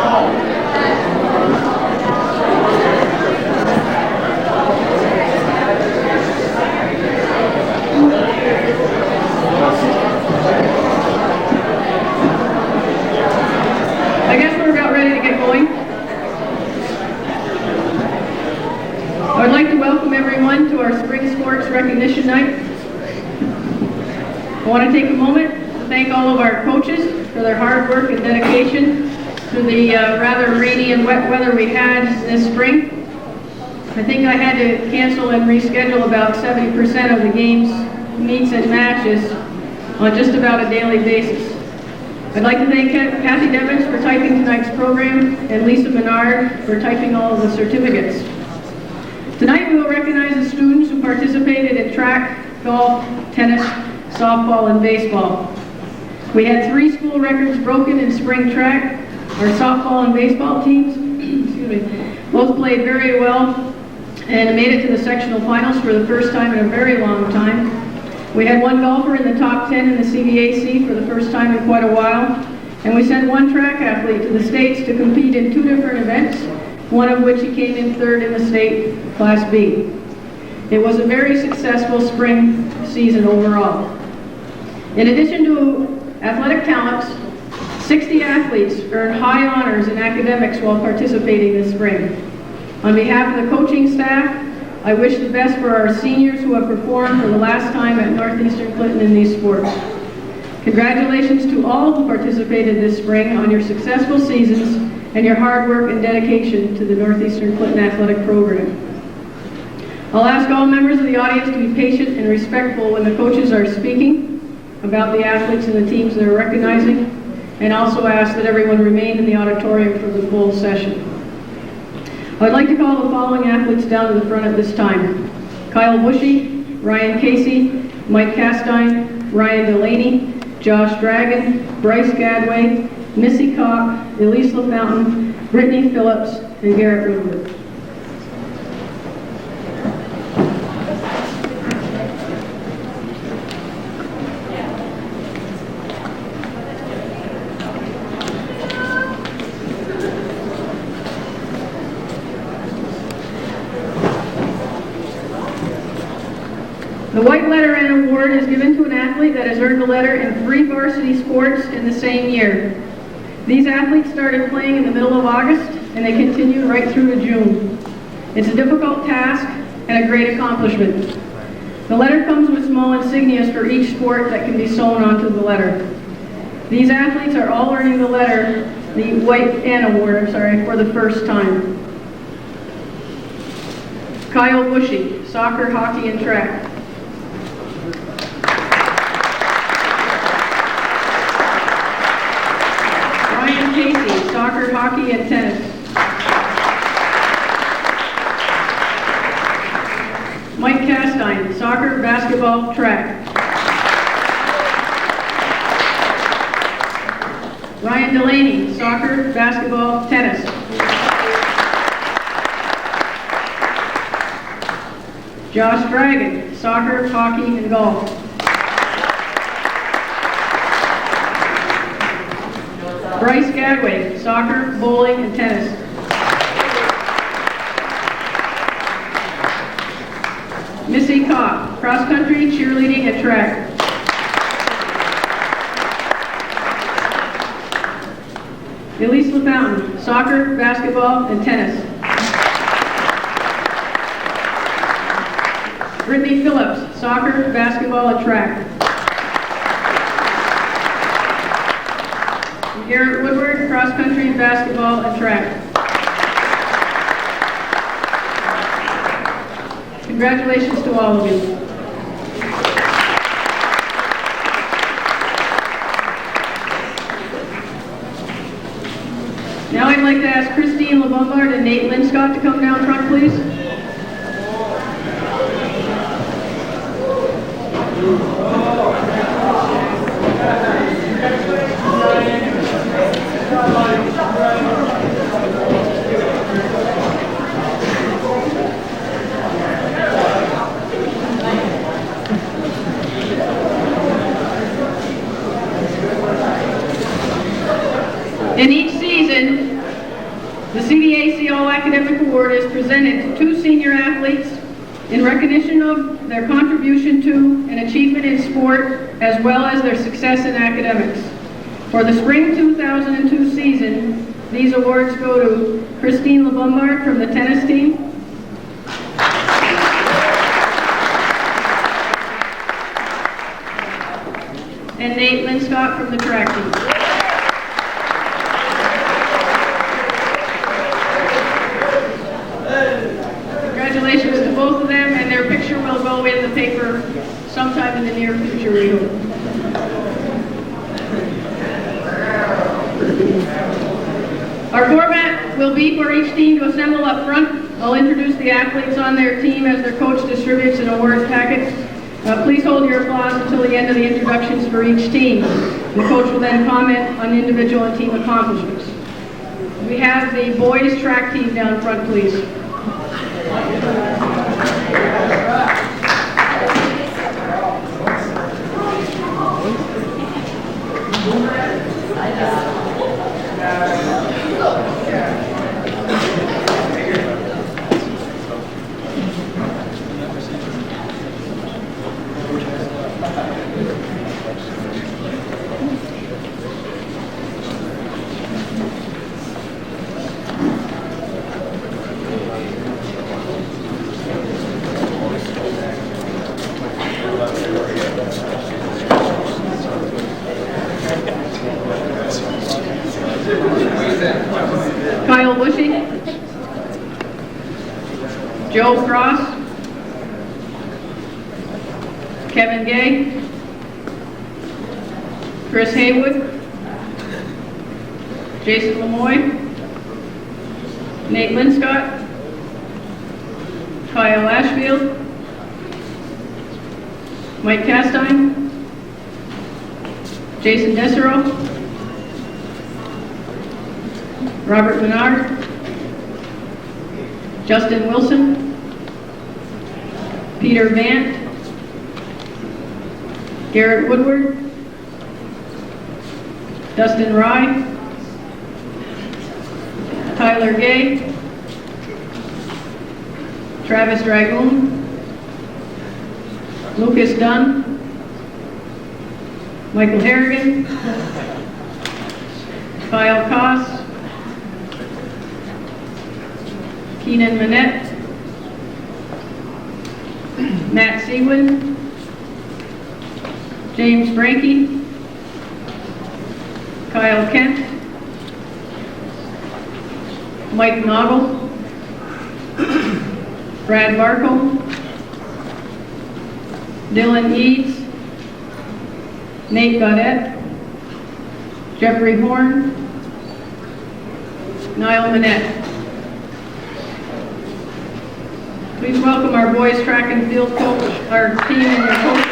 I guess we're about ready to get going. I would like to welcome everyone to our Spring Sports Recognition Night. I want to take a moment to thank all of our coaches for their hard work and dedication through the rather rainy and wet weather we had this spring. I think I had to cancel and reschedule about 70% of the games, meets, and matches on just about a daily basis. I'd like to thank Kathy Devens for typing tonight's program and Lisa Menard for typing all of the certificates. Tonight we will recognize the students who participated in track, golf, tennis, softball, and baseball. We had 3 school records broken in spring track. Our softball and baseball teams both played very well and made it to the sectional finals for the first time in a very long time. We had 1 golfer in the top 10 in the CVAC for the first time in quite a while, and we sent 1 track athlete to the States to compete in 2 different events, one of which he came in 3rd in the state, Class B. It was a very successful spring season overall. In addition to athletic talents, 60 athletes earned high honors in academics while participating this spring. On behalf of the coaching staff, I wish the best for our seniors who have performed for the last time at Northeastern Clinton in these sports. Congratulations to all who participated this spring on your successful seasons and your hard work and dedication to the Northeastern Clinton athletic program. I'll ask all members of the audience to be patient and respectful when the coaches are speaking about the athletes and the teams they're recognizing, and also ask that everyone remain in the auditorium for the full session. I'd like to call the following athletes down to the front at this time: Kyle Bushy, Ryan Casey, Mike Castine, Ryan Delaney, Josh Dragon, Bryce Gadway, Missy Cock, Elise LaFountain, Brittany Phillips, and Garrett Woodward. The White Letter N Award is given to an athlete that has earned the letter in 3 varsity sports in the same year. These athletes started playing in the middle of August, and they continued right through to June. It's a difficult task and a great accomplishment. The letter comes with small insignias for each sport that can be sewn onto the letter. These athletes are all earning the letter, the White N Award, for the first time. Kyle Bushy, soccer, hockey, and track. Ryan Casey, soccer, hockey, and tennis. Mike Castine, soccer, basketball, track. Ryan Delaney, soccer, basketball, tennis. Josh Dragon, soccer, hockey, and golf. Bryce Gadway, soccer, bowling, and tennis. Missy Cock, cross country, cheerleading, and track. Elise LaFountain, soccer, basketball, and tennis. Brittany Phillips, soccer, basketball, and track. Garrett Woodward, cross country, basketball, and track. Congratulations to all of you. Now I'd like to ask Christine LeBombard and Nate Linscott to come down front, please. In each season, The CDAC All-Academic Award is presented to 2 senior athletes in recognition of their contribution to and achievement in sport, as well as their success in academics. For the spring 2002 season, these awards go to Christine LeBombard from the tennis team, and Nate Linscott from the track team. Congratulations to both of them, and their picture will go in the paper sometime in the near future, we hope. Our format will be for each team to assemble up front. I'll introduce the athletes on their team as their coach distributes an awards packet. Please hold your applause until the end of the introductions for each team. The coach will then comment on individual and team accomplishments. We have the boys track team down front, please. Kyle Bushy, Joe Cross, Kevin Gay, Chris Haywood, Jason Lemoy, Nate Linscott, Kyle Ashfield, Mike Castine, Jason Desero, Robert Menard, Justin Wilson, Peter Vant, Garrett Woodward, Dustin Rye, Tyler Gay, Travis Dragoon, Lucas Dunn, Michael Harrigan, Kyle Koss, Keenan Manette, Matt Seguin, James Frankie, Kyle Kent, Mike Noggle, Brad Barco, Dylan Eads, Nate Gaudette, Jeffrey Horn, Niall Manette. Please welcome our boys track and field coach, our team and their coach.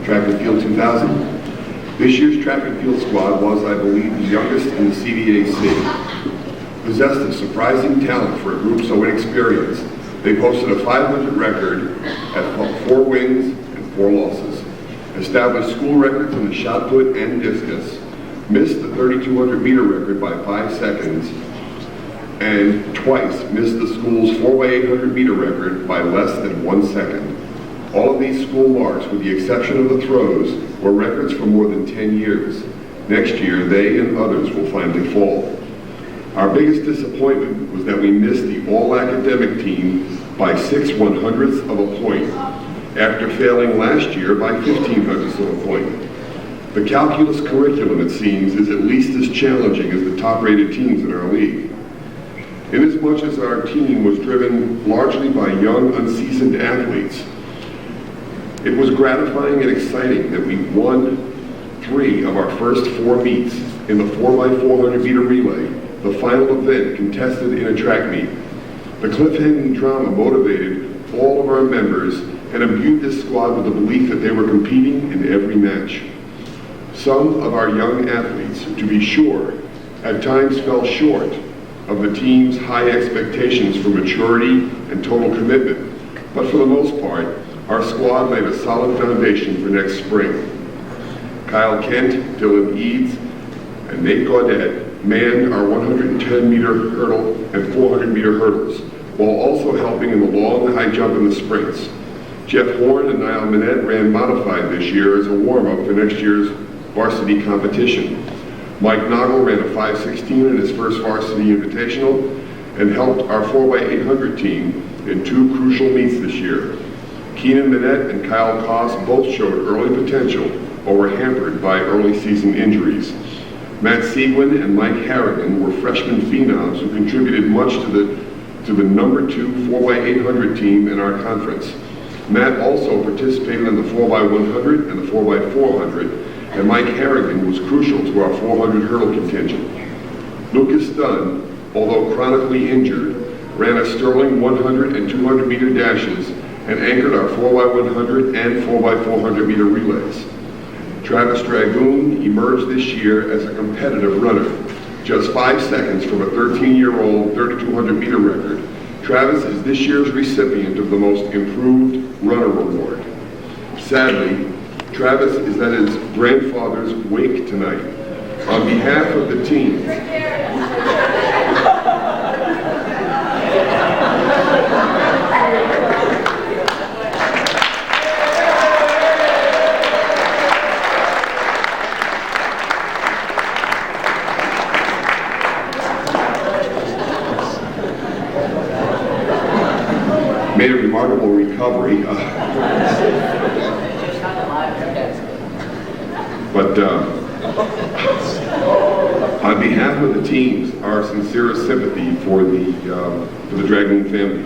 Track and Field 2000. This year's track and field squad was, I believe, the youngest in the CDAC. Possessed of surprising talent for a group so inexperienced, they posted a 500 record at 4 wins and 4 losses. Established school records in the shot put and discus, missed the 3,200 meter record by 5 seconds, and twice missed the school's 4x800 meter record by less than 1 second. All of these school marks, with the exception of the throws, were records for more than 10 years. Next year, they and others will finally fall. Our biggest disappointment was that we missed the all-academic team by 6/100ths of a point, after failing last year by 1/1500ths of a point. The calculus curriculum, it seems, is at least as challenging as the top-rated teams in our league. Inasmuch as our team was driven largely by young, unseasoned athletes, it was gratifying and exciting that we won 3 of our first 4 meets in the 4x400 meter relay, the final event contested in a track meet. The cliffhanging drama motivated all of our members and imbued this squad with the belief that they were competing in every match. Some of our young athletes, to be sure, at times fell short of the team's high expectations for maturity and total commitment, but for the most part, our squad laid a solid foundation for next spring. Kyle Kent, Dylan Eads, and Nate Gaudette manned our 110-meter hurdle and 400-meter hurdles, while also helping in the long and high jump and the sprints. Jeff Horn and Niall Minette ran modified this year as a warm-up for next year's varsity competition. Mike Noggle ran a 5:16 in his first varsity invitational and helped our 4x800 team in 2 crucial meets this year. Keenan Minette and Kyle Koss both showed early potential but were hampered by early season injuries. Matt Seguin and Mike Harrigan were freshman phenoms who contributed much to the number 2 4x800 team in our conference. Matt also participated in the 4x100 and the 4x400, and Mike Harrigan was crucial to our 400 hurdle contingent. Lucas Dunn, although chronically injured, ran a sterling 100 and 200 meter dashes and anchored our 4x100 and 4x400 meter relays. Travis Dragoon emerged this year as a competitive runner. Just 5 seconds from a 13-year-old 3,200 meter record, Travis is this year's recipient of the Most Improved Runner Award. Sadly, Travis is at his grandfather's wake tonight. On behalf of the team, made a remarkable recovery. But on behalf of the teams, our sincerest sympathy for the Dragoon family.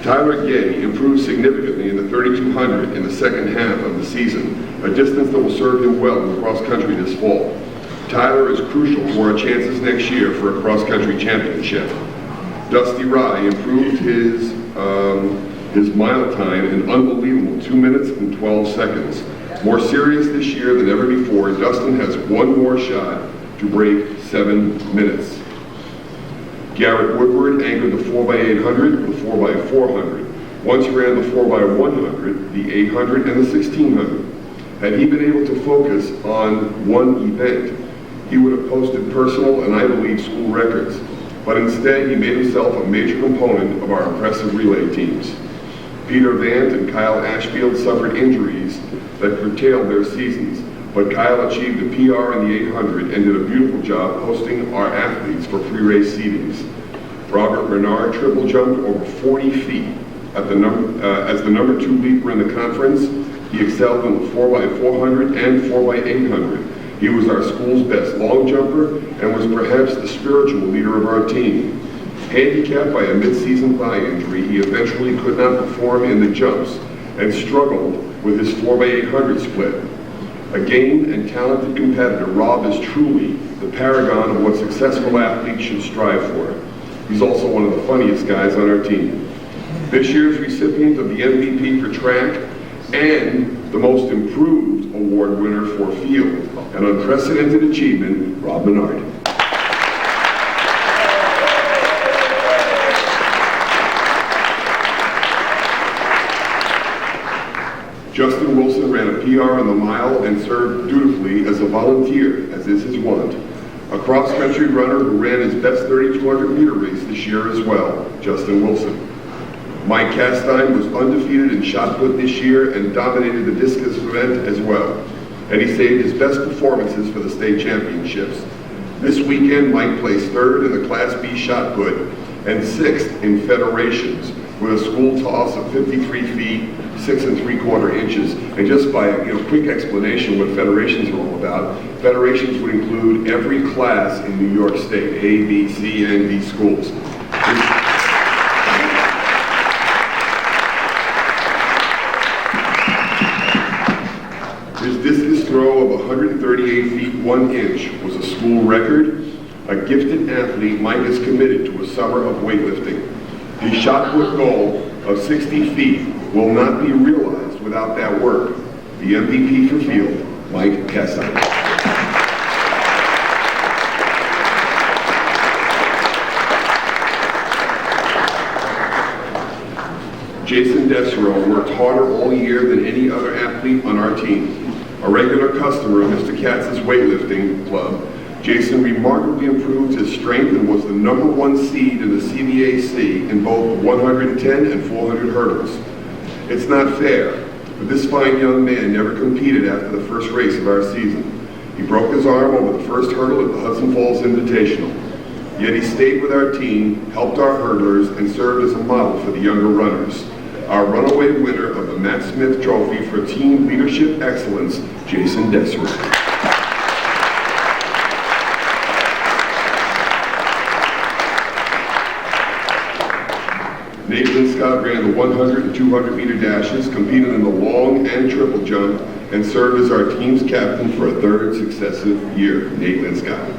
Tyler Gay improved significantly in the 3,200 in the second half of the season, a distance that will serve him well in the cross country this fall. Tyler is crucial to our chances next year for a cross country championship. Dusty Rye improved his mile time an unbelievable 2 minutes and 12 seconds. More serious this year than ever before, Dustin has one more shot to break 7 minutes. Garrett Woodward anchored the 4x800, the 4x400. Once ran the 4x100, the 800, and the 1600. Had he been able to focus on one event, he would have posted personal and I believe school records. But instead, he made himself a major component of our impressive relay teams. Peter Vant and Kyle Ashfield suffered injuries that curtailed their seasons, but Kyle achieved a PR in the 800 and did a beautiful job hosting our athletes for pre-race seedings. Robert Renard triple jumped over 40 feet as the number 2 leaper in the conference. He excelled in the 4x400 and 4x800. He was our school's best long jumper and was perhaps the spiritual leader of our team. Handicapped by a mid-season thigh injury, he eventually could not perform in the jumps and struggled with his 4x800 split. A game and talented competitor, Rob is truly the paragon of what successful athletes should strive for. He's also one of the funniest guys on our team. This year's recipient of the MVP for track and the Most Improved Award winner for field, an unprecedented achievement, Rob Menard. Justin Wilson ran a PR on the mile and served dutifully as a volunteer, as is his wont. A cross-country runner who ran his best 3,200 meter race this year as well, Justin Wilson. Mike Castine was undefeated in shot put this year and dominated the discus event as well. And he saved his best performances for the state championships. This weekend, Mike placed 3rd in the Class B shot put and 6th in federations with a school toss of 53 feet, 6 3/4 inches. And just by quick explanation what federations are all about, federations would include every class in New York State, A, B, C, and D schools. His discus throw of 138 feet 1 inch was a school record. A gifted athlete, Mike is committed to a summer of weightlifting. His shot put goal of 60 feet will not be realized without that work. The MVP for field, Mike Castine. Jason Desero worked harder all year than any other athlete on our team. A regular customer of Mr. Katz's weightlifting club, Jason remarkably improved his strength and was the #1 seed in the CVAC in both 110 and 400 hurdles. It's not fair, but this fine young man never competed after the first race of our season. He broke his arm over the first hurdle at the Hudson Falls Invitational. Yet he stayed with our team, helped our hurdlers, and served as a model for the younger runners. Our runaway winner of the Matt Smith Trophy for Team Leadership Excellence, Jason Desser. Nathan Scott ran the 100 and 200 meter dashes, competed in the long and triple jump, and served as our team's captain for a third successive year. Nathan Scott.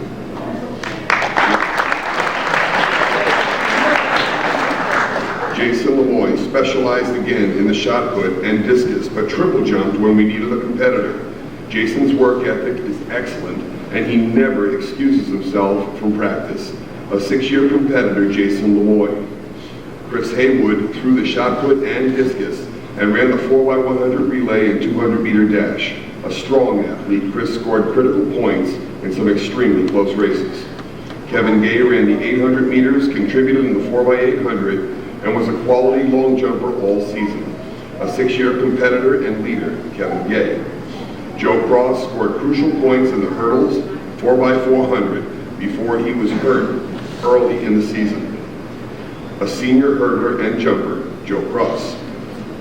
Jason Lemoyne specialized again in the shot put and discus, but triple jumped when we needed a competitor. Jason's work ethic is excellent, and he never excuses himself from practice. A 6-year competitor, Jason Lemoyne. Chris Haywood threw the shot put and discus, and ran the 4x100 relay and 200 meter dash. A strong athlete, Chris scored critical points in some extremely close races. Kevin Gay ran the 800 meters, contributed in the 4x800, and was a quality long jumper all season. A 6-year competitor and leader, Kevin Gay. Joe Cross scored crucial points in the hurdles, 4x400, before he was hurt early in the season. A senior hurdler and jumper, Joe Cross.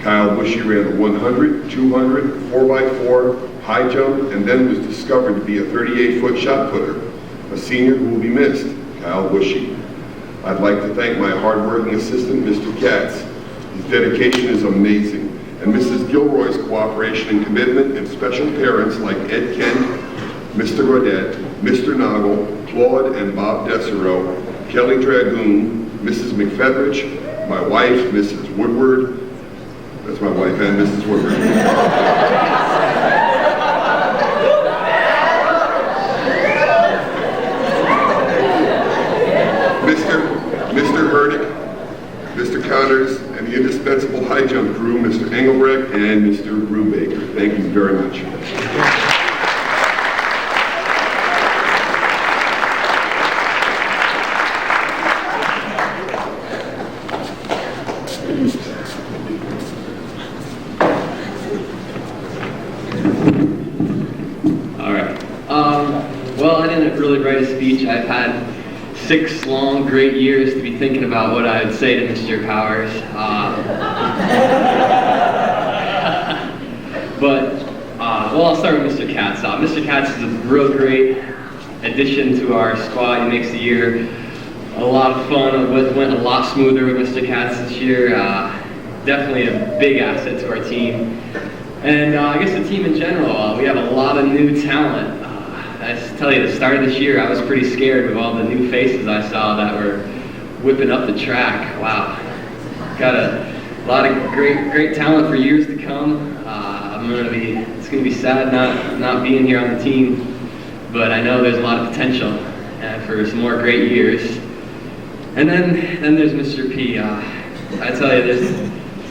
Kyle Bushy ran the 100, 200, 4x4, high jump, and then was discovered to be a 38-foot shot putter. A senior who will be missed, Kyle Bushy. I'd like to thank my hardworking assistant, Mr. Katz. His dedication is amazing, and Mrs. Gilroy's cooperation and commitment, and special parents like Ed Kent, Mr. Gaudet, Mr. Noggle, Claude and Bob Desero, Kelly Dragoon, Mrs. McFeatherich, my wife, Mrs. Woodward, that's my wife and Mrs. Woodward. Mr. Herdick, Mr. Connors, and the indispensable high jump crew, Mr. Engelbrecht and Mr. Brubaker. Thank you very much. All right. Well, I didn't really write a speech. I've had 6 long, great years to be thinking about what I would say to Mr. Powers. Well, I'll start with Mr. Katz. Mr. Katz is a real great addition to our squad. He makes the year a lot of fun. It went a lot smoother with Mr. Katz this year. Definitely a big asset to our team. And I guess the team in general, we have a lot of new talent. I just tell you, the start of this year, I was pretty scared with all the new faces I saw that were whipping up the track. Wow. Got a lot of great talent for years to come. It's gonna be sad not being here on the team, but I know there's a lot of potential for some more great years. And then there's Mr. P. I tell you, there's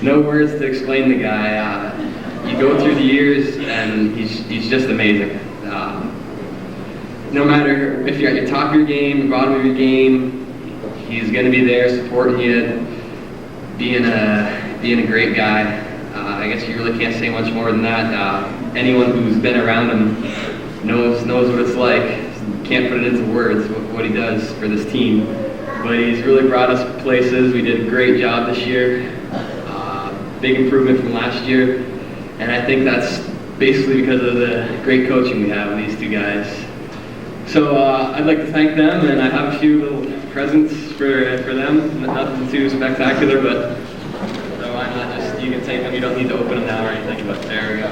no words to explain the guy. You go through the years, and he's just amazing. No matter if you're at your top of your game, the bottom of your game, he's going to be there supporting you, being a great guy. I guess you really can't say much more than that. Anyone who's been around him knows what it's like. Can't put it into words what he does for this team. But he's really brought us places. We did a great job this year. Big improvement from last year. And I think that's basically because of the great coaching we have with these two guys. So I'd like to thank them, and I have a few little presents for them. Nothing too spectacular, but why not just, you can take them, you don't need to open them now or anything, but there we go.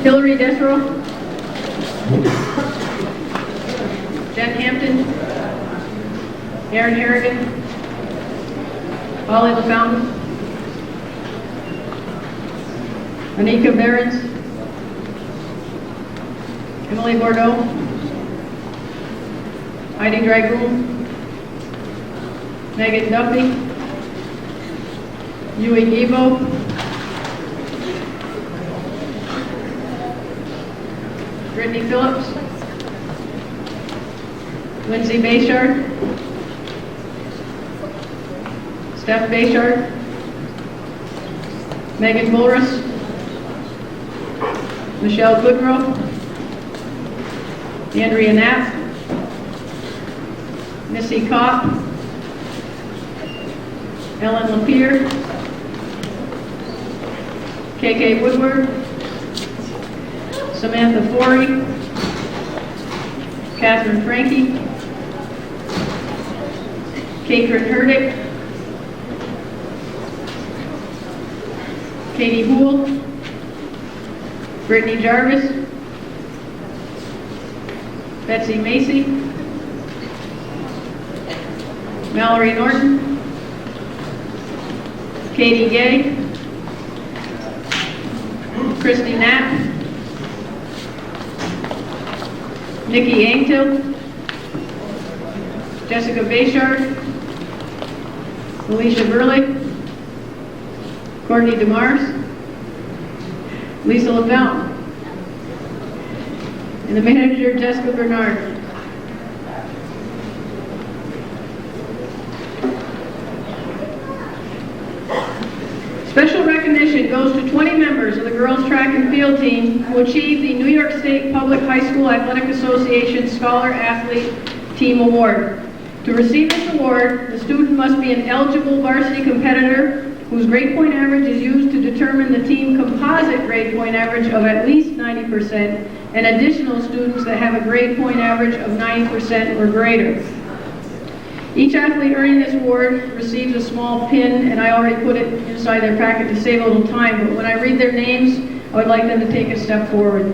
Hillary Desro. Jen Hampton. Aaron Harrigan. Holly LaFountain. Anika Behrens. Emily Bordeaux. Heidi Dragoon. Megan Duffy. Yui Gibo. Brittany Phillips. Lindsay Bayshard. Steph Bayshard. Megan Mulris. Michelle Goodrow. Andrea Knapp. Missy Kopp. Ellen Lapierre. KK Woodward. Samantha Forey. Catherine Frankie. Katrin Herdick. Katie Houle. Brittany Jarvis. Betsy Macy. Mallory Norton. Katie Gay. Christy Knapp. Nikki Angtill. Jessica Bayshard. Alicia Burley. Courtney DeMars. Lisa LaFountain. And the manager, Jessica Bernard. Special recognition goes to 20 members of the girls track and field team who achieved the New York State Public High School Athletic Association Scholar Athlete Team Award. To receive this award, the student must be an eligible varsity competitor whose grade point average is used to determine the team composite grade point average of at least 90%, and additional students that have a grade point average of 90% or greater. Each athlete earning this award receives a small pin, and I already put it inside their packet to save a little time, but when I read their names, I would like them to take a step forward.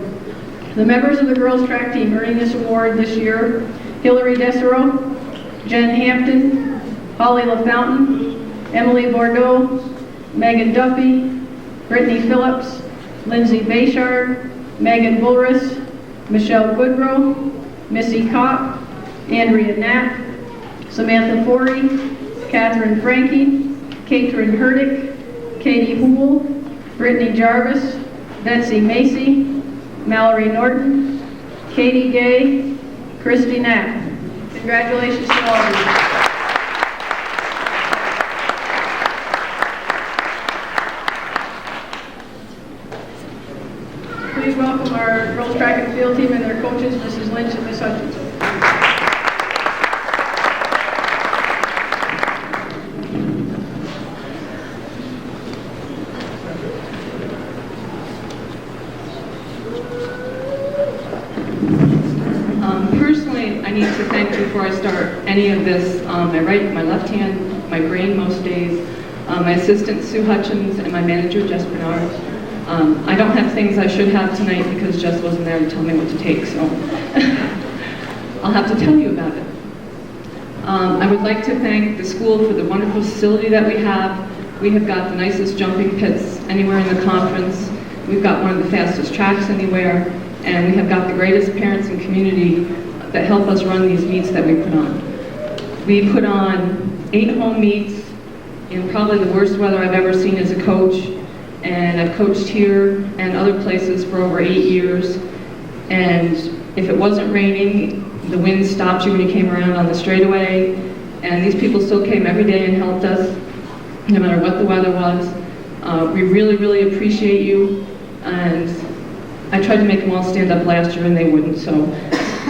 The members of the girls track team earning this award this year: Hillary Desero, Jen Hampton, Holly LaFountain, Emily Bordeaux, Megan Duffy, Brittany Phillips, Lindsay Bayshard, Megan Mulris, Michelle Goodrow, Missy Kopp, Andrea Knapp, Samantha Forey, Catherine Frankie, Katrin Herdick, Katie Houle, Brittany Jarvis, Betsy Macy, Mallory Norton, Katie Gay, Christy Knapp. Congratulations to all of you. Please welcome our girls track and field team and their coaches, Mrs. Lynch and Ms. Hutchinson. Personally, I need to thank you before I start any of this. My left hand, my brain most days, my assistant Sue Hutchins, and my manager Jess Bernard. I don't have things I should have tonight because Jess wasn't there to tell me what to take, so I'll have to tell you about it. I would like to thank the school for the wonderful facility that we have. We have got the nicest jumping pits anywhere in the conference. We've got one of the fastest tracks anywhere, and we have got the greatest parents and community that help us run these meets that we put on. We put on 8 home meets in probably the worst weather I've ever seen as a coach, and I've coached here and other places for over 8 years. And if it wasn't raining, the wind stopped you when you came around on the straightaway, and these people still came every day and helped us, no matter what the weather was. We really, really appreciate you, and I tried to make them all stand up last year and they wouldn't, so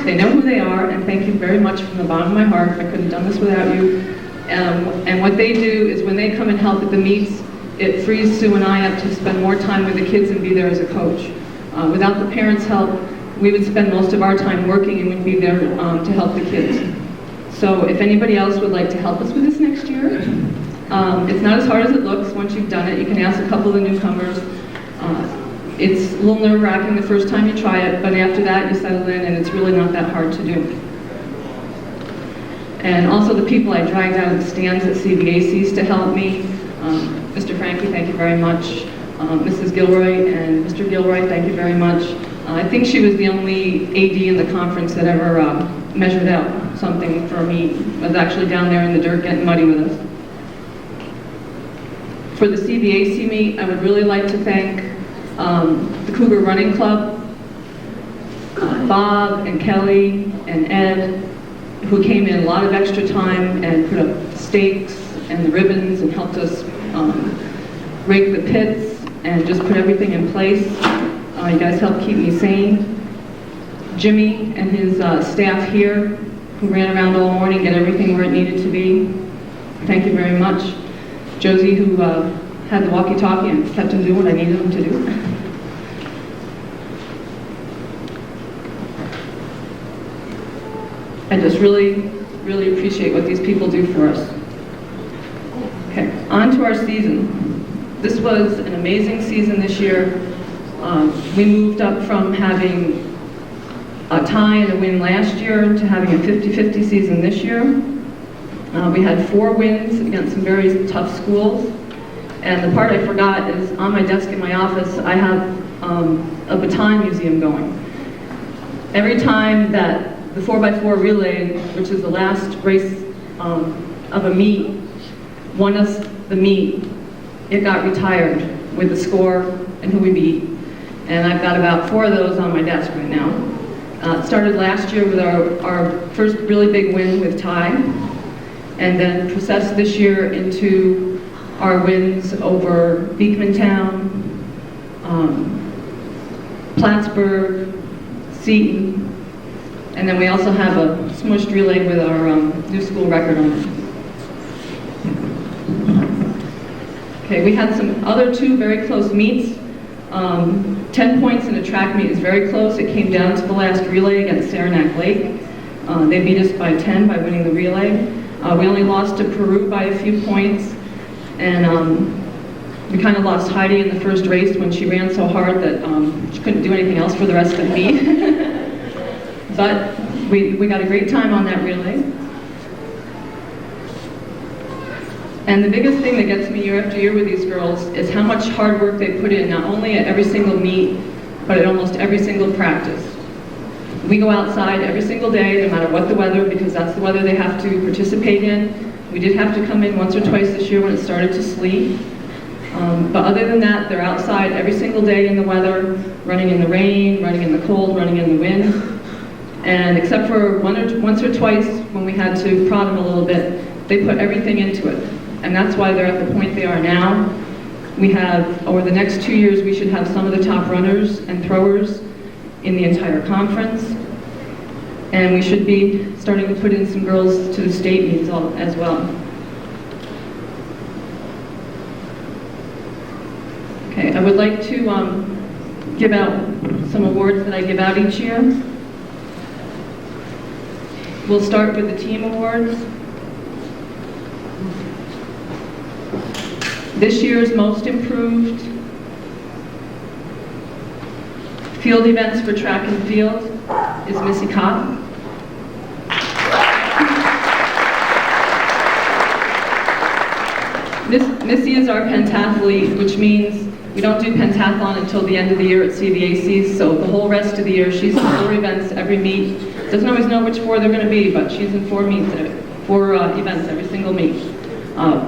they know who they are, and thank you very much from the bottom of my heart. I couldn't have done this without you. And what they do is when they come and help at the meets, it frees Sue and I up to spend more time with the kids and be there as a coach. Without the parents' help, we would spend most of our time working and we'd be there to help the kids. So if anybody else would like to help us with this next year, it's not as hard as it looks once you've done it. You can ask a couple of the newcomers. It's a little nerve-wracking the first time you try it, but after that you settle in and it's really not that hard to do. And also the people I dragged out of the stands at CVACs to help me. Mr. Frankie, thank you very much. Mrs. Gilroy and Mr. Gilroy, thank you very much. I think she was the only AD in the conference that ever measured out something for me. Was actually down there in the dirt getting muddy with us. For the CVAC meet, I would really like to thank the Cougar Running Club, Bob and Kelly and Ed, who came in a lot of extra time and put up stakes and the ribbons and helped us rake the pits and just put everything in place. You guys helped keep me sane. Jimmy and his staff here, who ran around all morning, get everything where it needed to be. Thank you very much. Josie, who had the walkie-talkie and kept him doing what I needed him to do. I just really, really appreciate what these people do for us. Okay, on to our season. This was an amazing season this year. We moved up from having a tie and a win last year to having a 50-50 season this year. We had 4 wins against some very tough schools. And the part I forgot is on my desk in my office, I have a baton museum going. Every time that the 4x4 relay, which is the last race of a meet, won us the meet, it got retired with the score and who we beat. And I've got about 4 of those on my desk right now. It started last year with our first really big win with Ty, and then processed this year into our wins over Beekmantown, Plattsburgh, Seton, and then we also have a smushed relay with our new school record on it. Okay, we had some other 2 very close meets. 10 points in a track meet is very close. It came down to the last relay against Saranac Lake. They beat us by 10 by winning the relay. We only lost to Peru by a few points, and we kind of lost Heidi in the first race when she ran so hard that she couldn't do anything else for the rest of the meet. But we got a great time on that relay. And the biggest thing that gets me year after year with these girls is how much hard work they put in, not only at every single meet, but at almost every single practice. We go outside every single day, no matter what the weather, because that's the weather they have to participate in. We did have to come in once or twice this year when it started to sleet. But other than that, they're outside every single day in the weather, running in the rain, running in the cold, running in the wind. And except for once or twice when we had to prod them a little bit, they put everything into it. And that's why they're at the point they are now. We have, over the next 2 years, we should have some of the top runners and throwers in the entire conference. And we should be starting to put in some girls to the state meets as well. Okay, I would like to give out some awards that I give out each year. We'll start with the team awards. This year's most improved field events for track and field is Missy Cobb. Missy is our pentathlete, which means we don't do pentathlon until the end of the year at CVACs, so the whole rest of the year she's in 4 events every meet. Doesn't always know which 4 they're going to be, but she's in 4 events every single meet.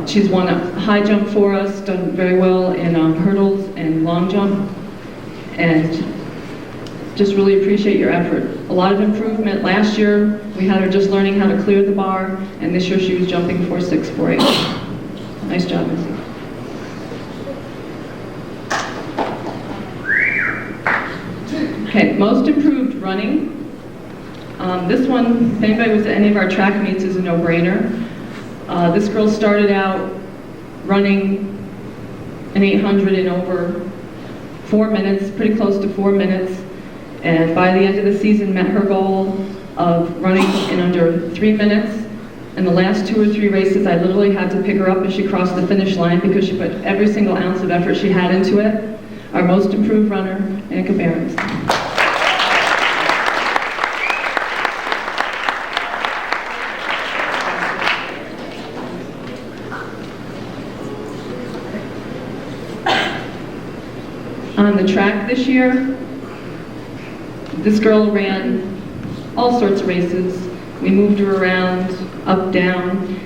She's won a high jump for us, done very well in hurdles and long jump, and just really appreciate your effort. A lot of improvement. Last year, we had her just learning how to clear the bar, and this year she was jumping 4.6, 4.8. Nice job, Missy. Okay, most improved running. This one, if anybody was at any of our track meets, is a no-brainer. This girl started out running an 800 in over 4 minutes, pretty close to 4 minutes, and by the end of the season met her goal of running in under 3 minutes. In the last 2 or 3 races, I literally had to pick her up as she crossed the finish line because she put every single ounce of effort she had into it. our most improved runner, Annika Behrens. On the track this year, this girl ran all sorts of races. We moved her around, up, down,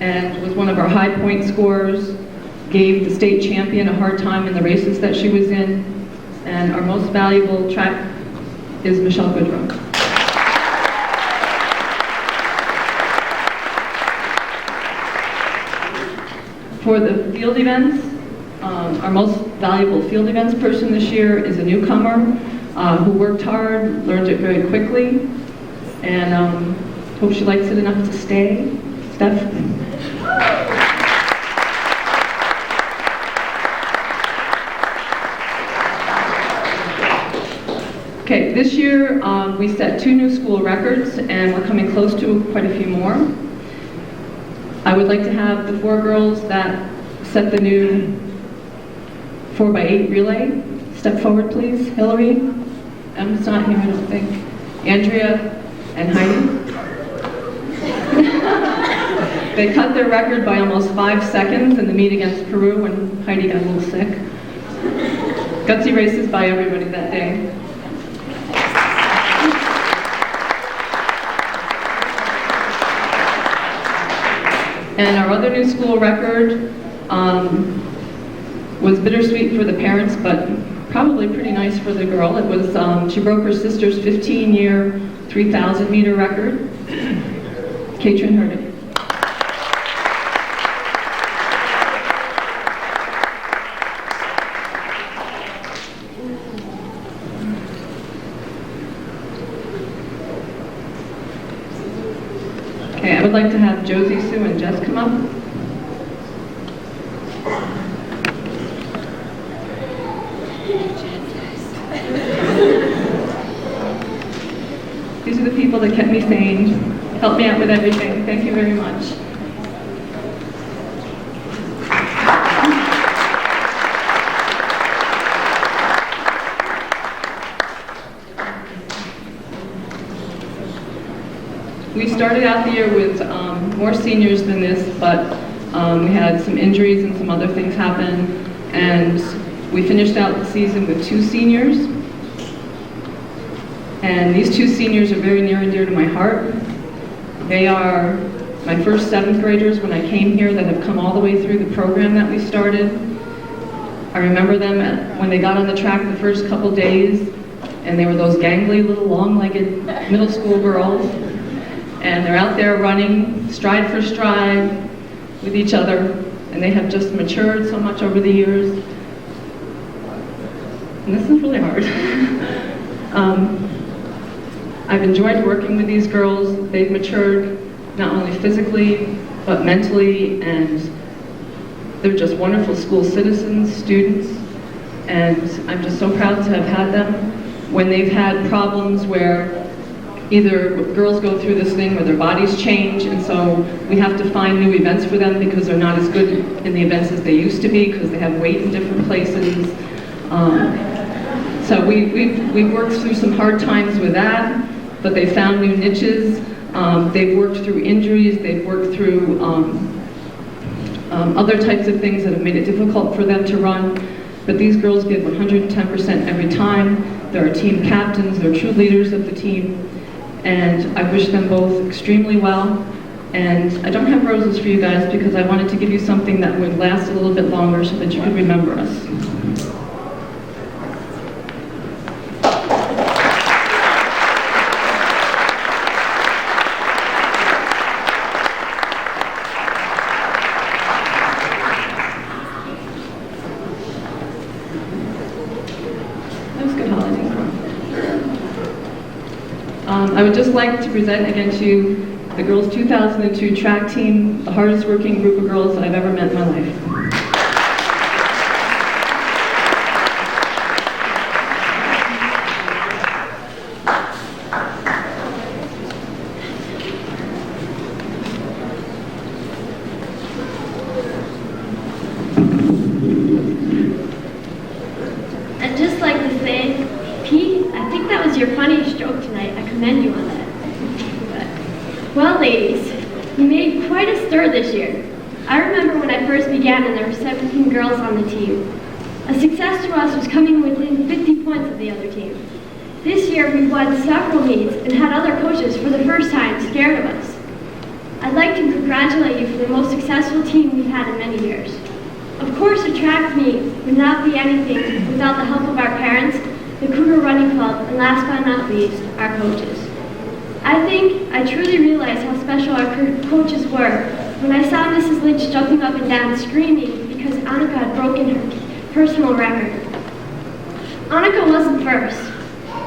and was one of our high point scorers, gave the state champion a hard time in the races that she was in, and our most valuable track is Michelle Goodrow. For the field events, our most valuable field events person this year is a newcomer who worked hard, learned it very quickly, and hope she likes it enough to stay. Steph? Okay, this year we set 2 new school records, and we're coming close to quite a few more. I would like to have the 4 girls that set the new 4x8 relay step forward, please. Hillary, Emma's not here, I don't think. Andrea and Heidi. They cut their record by almost 5 seconds in the meet against Peru when Heidi got a little sick. Gutsy races by everybody that day. And our other new school record was bittersweet for the parents, but probably pretty nice for the girl. It was, she broke her sister's 15-year 3,000 meter record. Katrin Hurdig. Okay, I would like to have Josie, Sue, and Jess come up. These are the people that kept me sane, helped me out with everything. Thank you very much. We started out the year with more seniors than this, but we had some injuries and some other things happen, and we finished out the season with 2 seniors. And these 2 seniors are very near and dear to my heart. They are my first 7th graders when I came here that have come all the way through the program that we started. I remember them when they got on the track the first couple days, and they were those gangly little long-legged middle school girls. And they're out there running stride for stride with each other, and they have just matured so much over the years. And this is really hard. I've enjoyed working with these girls. They've matured not only physically, but mentally, and they're just wonderful school citizens, students, and I'm just so proud to have had them. When they've had problems where either girls go through this thing where their bodies change, and so we have to find new events for them because they're not as good in the events as they used to be because they have weight in different places. So we've worked through some hard times with that, but they found new niches. They've worked through injuries. They've worked through other types of things that have made it difficult for them to run. But these girls give 110% every time. They're our team captains. They're true leaders of the team. And I wish them both extremely well. And I don't have roses for you guys because I wanted to give you something that would last a little bit longer so that you could remember us. I would just like to present again to you the girls' 2002 track team, the hardest working group of girls that I've ever met in my life. your funniest joke tonight. I commend you on that. Well, ladies, you made quite a stir this year. I remember when I first began and there were 17 girls on the team. A success to us was coming within 50 points of the other team. This year we won several meets and had other coaches for the first time scared of us. I'd like to congratulate you for the most successful team we've had in many years. Of course, a track meet would not be anything without the help of our parents, the Cougar Running Club, and last but not least, our coaches. I truly realized how special our coaches were when I saw Mrs. Lynch jumping up and down screaming because Annika had broken her personal record. Annika wasn't first.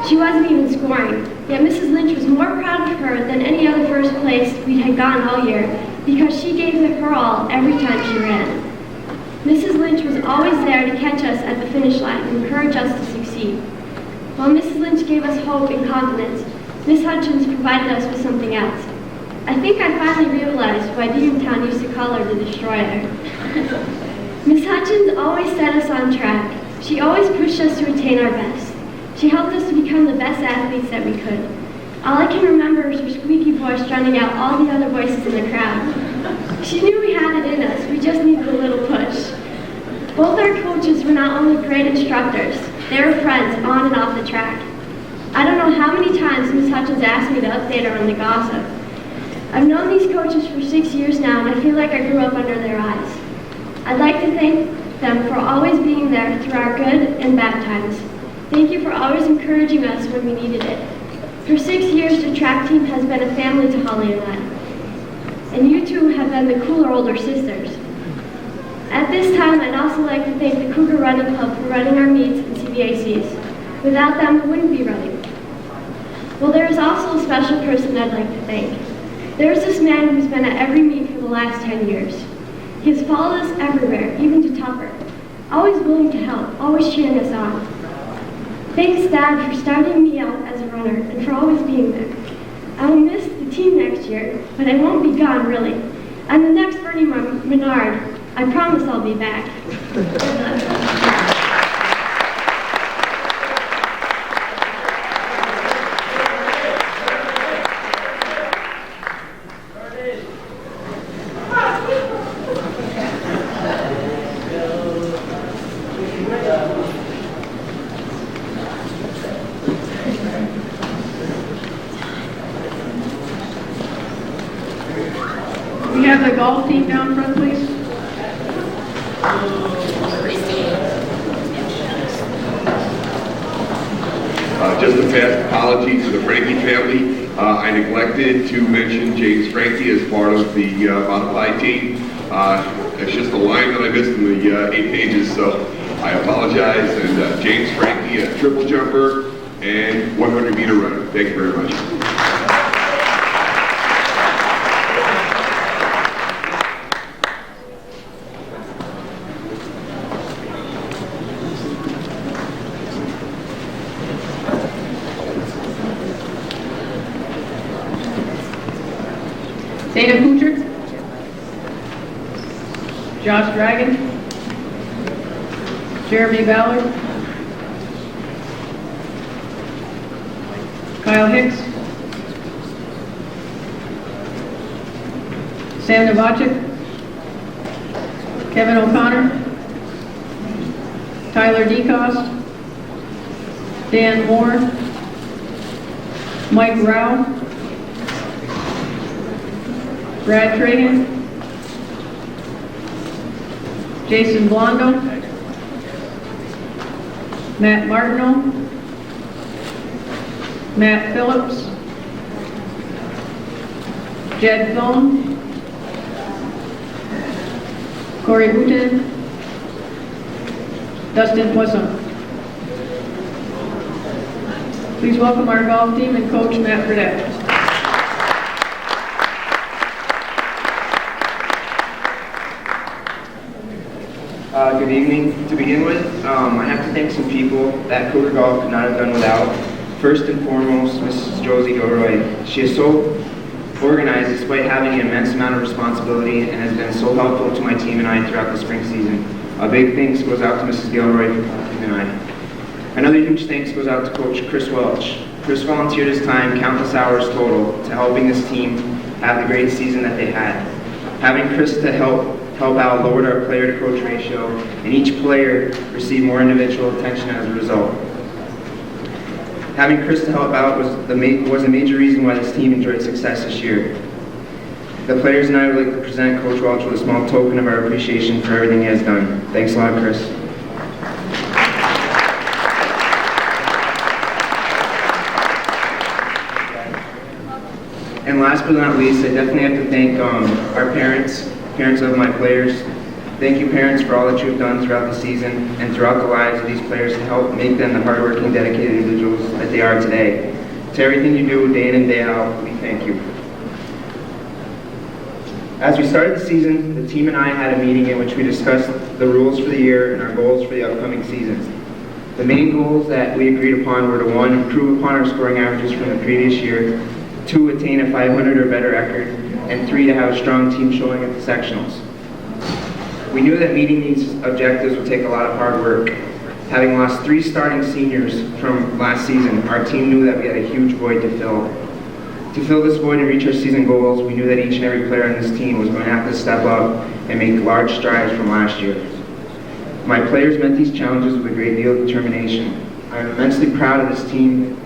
She wasn't even scoring, yet Mrs. Lynch was more proud of her than any other first place we had gone all year because she gave it her all every time she ran. Mrs. Lynch was always there to catch us at the finish line and encourage us to succeed. While Mrs. Lynch gave us hope and confidence, Miss Hutchins provided us with something else. I think I finally realized why Deatontown used to call her the Destroyer. Miss Hutchins always set us on track. She always pushed us to attain our best. She helped us to become the best athletes that we could. All I can remember is her squeaky voice drowning out all the other voices in the crowd. She knew we had it in us, we just needed a little push. Both our coaches were not only great instructors, they were friends on and off the track. I don't know how many times Miss Hutchins asked me to update her on the gossip. I've known these coaches for 6 years now, and I feel like I grew up under their eyes. I'd like to thank them for always being there through our good and bad times. Thank you for always encouraging us when we needed it. For 6 years, the track team has been a family to Holly and I. And you two have been the cooler older sisters. At this time, I'd also like to thank the Cougar Running Club for running our meets and CBACs. Without them, we wouldn't be running. Well, there is also a special person I'd like to thank. There's this man who's been at every meet for the last 10 years. He has followed us everywhere, even to Tupper. Always willing to help, always cheering us on. Thanks, Dad, for starting me out as a runner and for always being there. I will miss the team next year, but I won't be gone, really. I'm the next Bernie Menard. I promise I'll be back. We have the golf team down front, please. Just a fast apology to the Frankie family. I neglected to mention James Frankie as part of the modified team. It's just a line that I missed in the 8 pages, so I apologize. And James Frankie, a triple jumper and 100-meter runner. Thank you very much. Dana Kuchar, Josh Dragon, Jeremy Ballard, Kyle Hicks, Sam Novacek, Kevin O'Connor, Tyler DeCoste, Dan Moore, Mike Rao, Brad Trahan, Jason Blondo, Matt Martineau, Matt Phillips, Jed Phone, Corey Boutin, Dustin Poisson. Please welcome our golf team and coach Matt Fredette. Good evening. To begin with, I have to thank some people that Cougar Golf could not have done without. First and foremost, Mrs. Josie Gilroy. She is so organized despite having an immense amount of responsibility and has been so helpful to my team and I throughout the spring season. A big thanks goes out to Mrs. Gilroy for my team and I. Another huge thanks goes out to Coach Chris Welch. Chris volunteered his time, countless hours total, to helping this team have the great season that they had. Having Chris to help out lowered our player-to-coach ratio, and each player received more individual attention as a result. Having Chris to help out was a major reason why this team enjoyed success this year. The players and I would like to present Coach Welch with a small token of our appreciation for everything he has done. Thanks a lot, Chris. And last but not least, I definitely have to thank our parents of my players. Thank you, parents, for all that you've done throughout the season and throughout the lives of these players to help make them the hardworking, dedicated individuals that they are today. To everything you do day in and day out, we thank you. As we started the season, the team and I had a meeting in which we discussed the rules for the year and our goals for the upcoming seasons. The main goals that we agreed upon were to 1, improve upon our scoring averages from the previous year, 2, attain a 500 or better record, and 3, to have a strong team showing at the sectionals. We knew that meeting these objectives would take a lot of hard work. Having lost 3 starting seniors from last season, our team knew that we had a huge void to fill. To fill this void and reach our season goals, we knew that each and every player on this team was going to have to step up and make large strides from last year. My players met these challenges with a great deal of determination. I am immensely proud of this team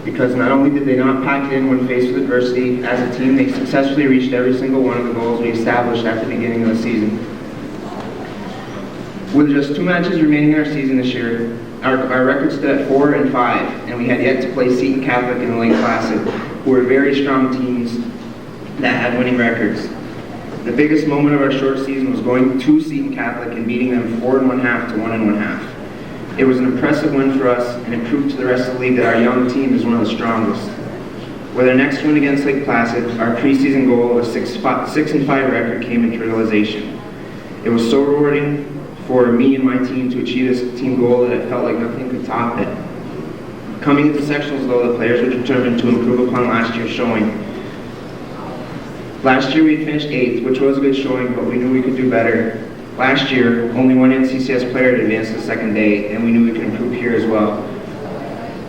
because not only did they not pack it in when faced with adversity, as a team they successfully reached every single one of the goals we established at the beginning of the season. With just 2 matches remaining in our season this year, our record stood at 4 and 5, and we had yet to play Seton Catholic in the Lake Placid, who were very strong teams that had winning records. The biggest moment of our short season was going to Seton Catholic and beating them 4 1/2 to 1 1/2. It was an impressive win for us, and it proved to the rest of the league that our young team is one of the strongest. With our next win against Lake Placid, our preseason goal of a 6-5 record came into realization. It was so rewarding for me and my team to achieve this team goal that it felt like nothing could top it. Coming into sectionals, though, the players were determined to improve upon last year's showing. Last year we had finished 8th, which was a good showing, but we knew we could do better. Last year, only 1 NCCS player had advanced to the second day, and we knew we could improve here as well.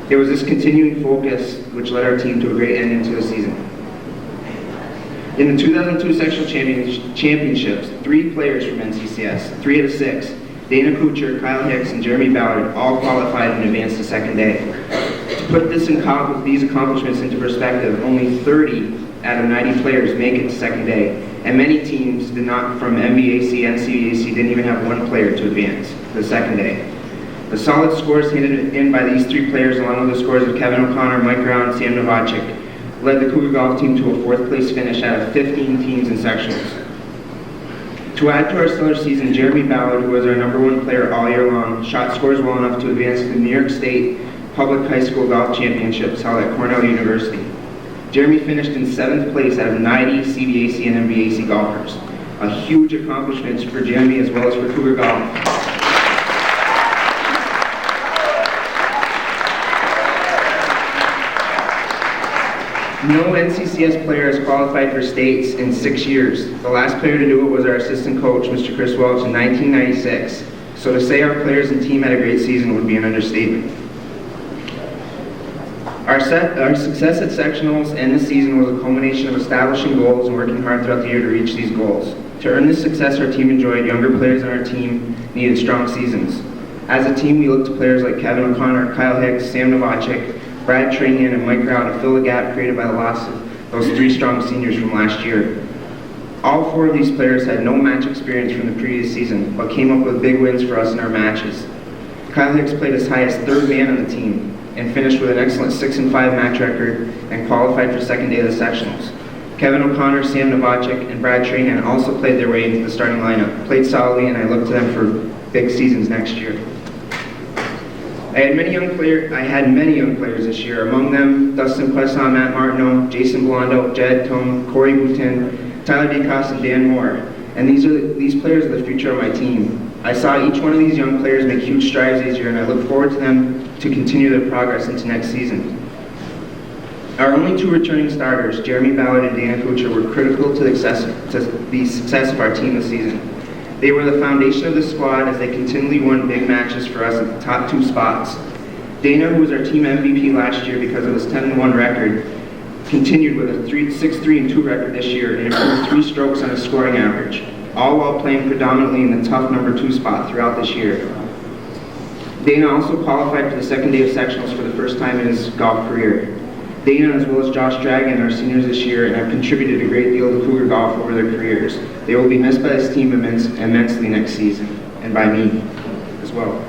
It was this continuing focus which led our team to a great end into the season. In the 2002 sectional championships, 3 players from NCCS, 3 out of 6, Dana Cougar, Kyle Hicks, and Jeremy Ballard, all qualified and advanced to second day. To put these accomplishments into perspective, only 30 out of 90 players make it to second day, and many teams did not, from MVAC and CVAC, didn't even have 1 player to advance to the second day. The solid scores handed in by these 3 players, along with the scores of Kevin O'Connor, Mike Brown, and Sam Novacek, led the Cougar golf team to a 4th place finish out of 15 teams in sectionals. To add to our stellar season, Jeremy Ballard, who was our #1 player all year long, shot scores well enough to advance to the New York State Public High School Golf Championships held at Cornell University. Jeremy finished in 7th place out of 90 CVAC and MVAC golfers. A huge accomplishment for Jeremy as well as for Cougar golf. No NCCS player has qualified for states in 6 years. The last player to do it was our assistant coach, Mr. Chris Welch, in 1996. So to say our players and team had a great season would be an understatement. Our success at sectionals and this season was a culmination of establishing goals and working hard throughout the year to reach these goals. To earn this success our team enjoyed, younger players on our team needed strong seasons. As a team, we looked to players like Kevin O'Connor, Kyle Hicks, Sam Novacek, Brad Trainian, and Mike Brown to fill the gap created by the loss of those 3 strong seniors from last year. All 4 of these players had no match experience from the previous season, but came up with big wins for us in our matches. Kyle Hicks played as high as 3rd man on the team and finished with an excellent 6-5 match record and qualified for second day of the sectionals. Kevin O'Connor, Sam Novacek, and Brad Trainian also played their way into the starting lineup, played solidly, and I look to them for big seasons next year. I had many young players this year, among them Dustin Quesson, Matt Martineau, Jason Blondo, Jed Tone, Corey Boutin, Tyler DeCoste, and Dan Moore. And these players are the future of my team. I saw each one of these young players make huge strides this year, and I look forward to them to continue their progress into next season. Our only 2 returning starters, Jeremy Ballard and Dana Cougar, were critical to the success of our team this season. They were the foundation of the squad as they continually won big matches for us at the top 2 spots. Dana, who was our team MVP last year because of his 10-1 record, continued with a 6-3-2 record this year and improved 3 strokes on his scoring average, all while playing predominantly in the tough number 2 spot throughout this year. Dana also qualified for the second day of sectionals for the first time in his golf career. Dana, as well as Josh Dragon, are seniors this year and have contributed a great deal to Cougar golf over their careers. They will be missed by this team immensely next season, and by me as well.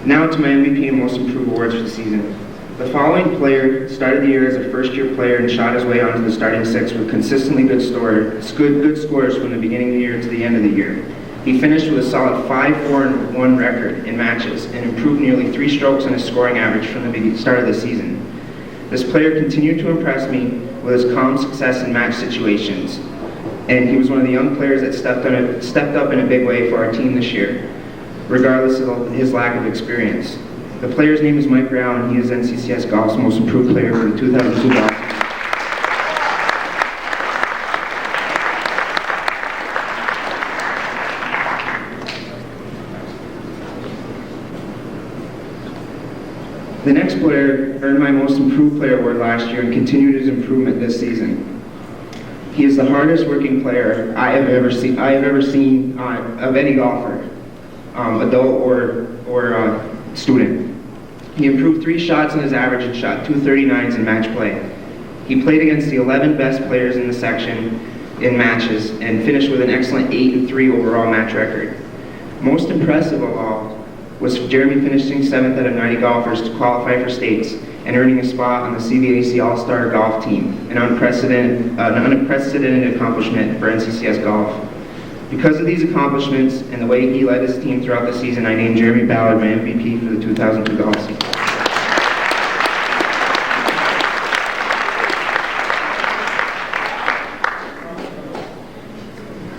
Now to my MVP and Most Improved awards for the season. The following player started the year as a first-year player and shot his way onto the starting 6 with consistently good scores from the beginning of the year to the end of the year. He finished with a solid 5-4-1 record in matches and improved nearly 3 strokes on his scoring average from the start of the season. This player continued to impress me with his calm success in match situations, and he was one of the young players that stepped up in a big way for our team this year, regardless of his lack of experience. The player's name is Mike Brown, and he is NCCS Golf's Most Improved Player for the 2002 golf. The next player earned my Most Improved Player award last year and continued his improvement this season. He is the hardest working player I have ever seen of any golfer, adult or student. He improved 3 shots in his average and shot 239s in match play. He played against the 11 best players in the section in matches and finished with an excellent 8-3 overall match record. Most impressive of all was Jeremy finishing 7th out of 90 golfers to qualify for states and earning a spot on the CVAC All-Star Golf Team, an unprecedented accomplishment for NCCS Golf. Because of these accomplishments and the way he led his team throughout the season, I named Jeremy Ballard my MVP for the 2002 golf season.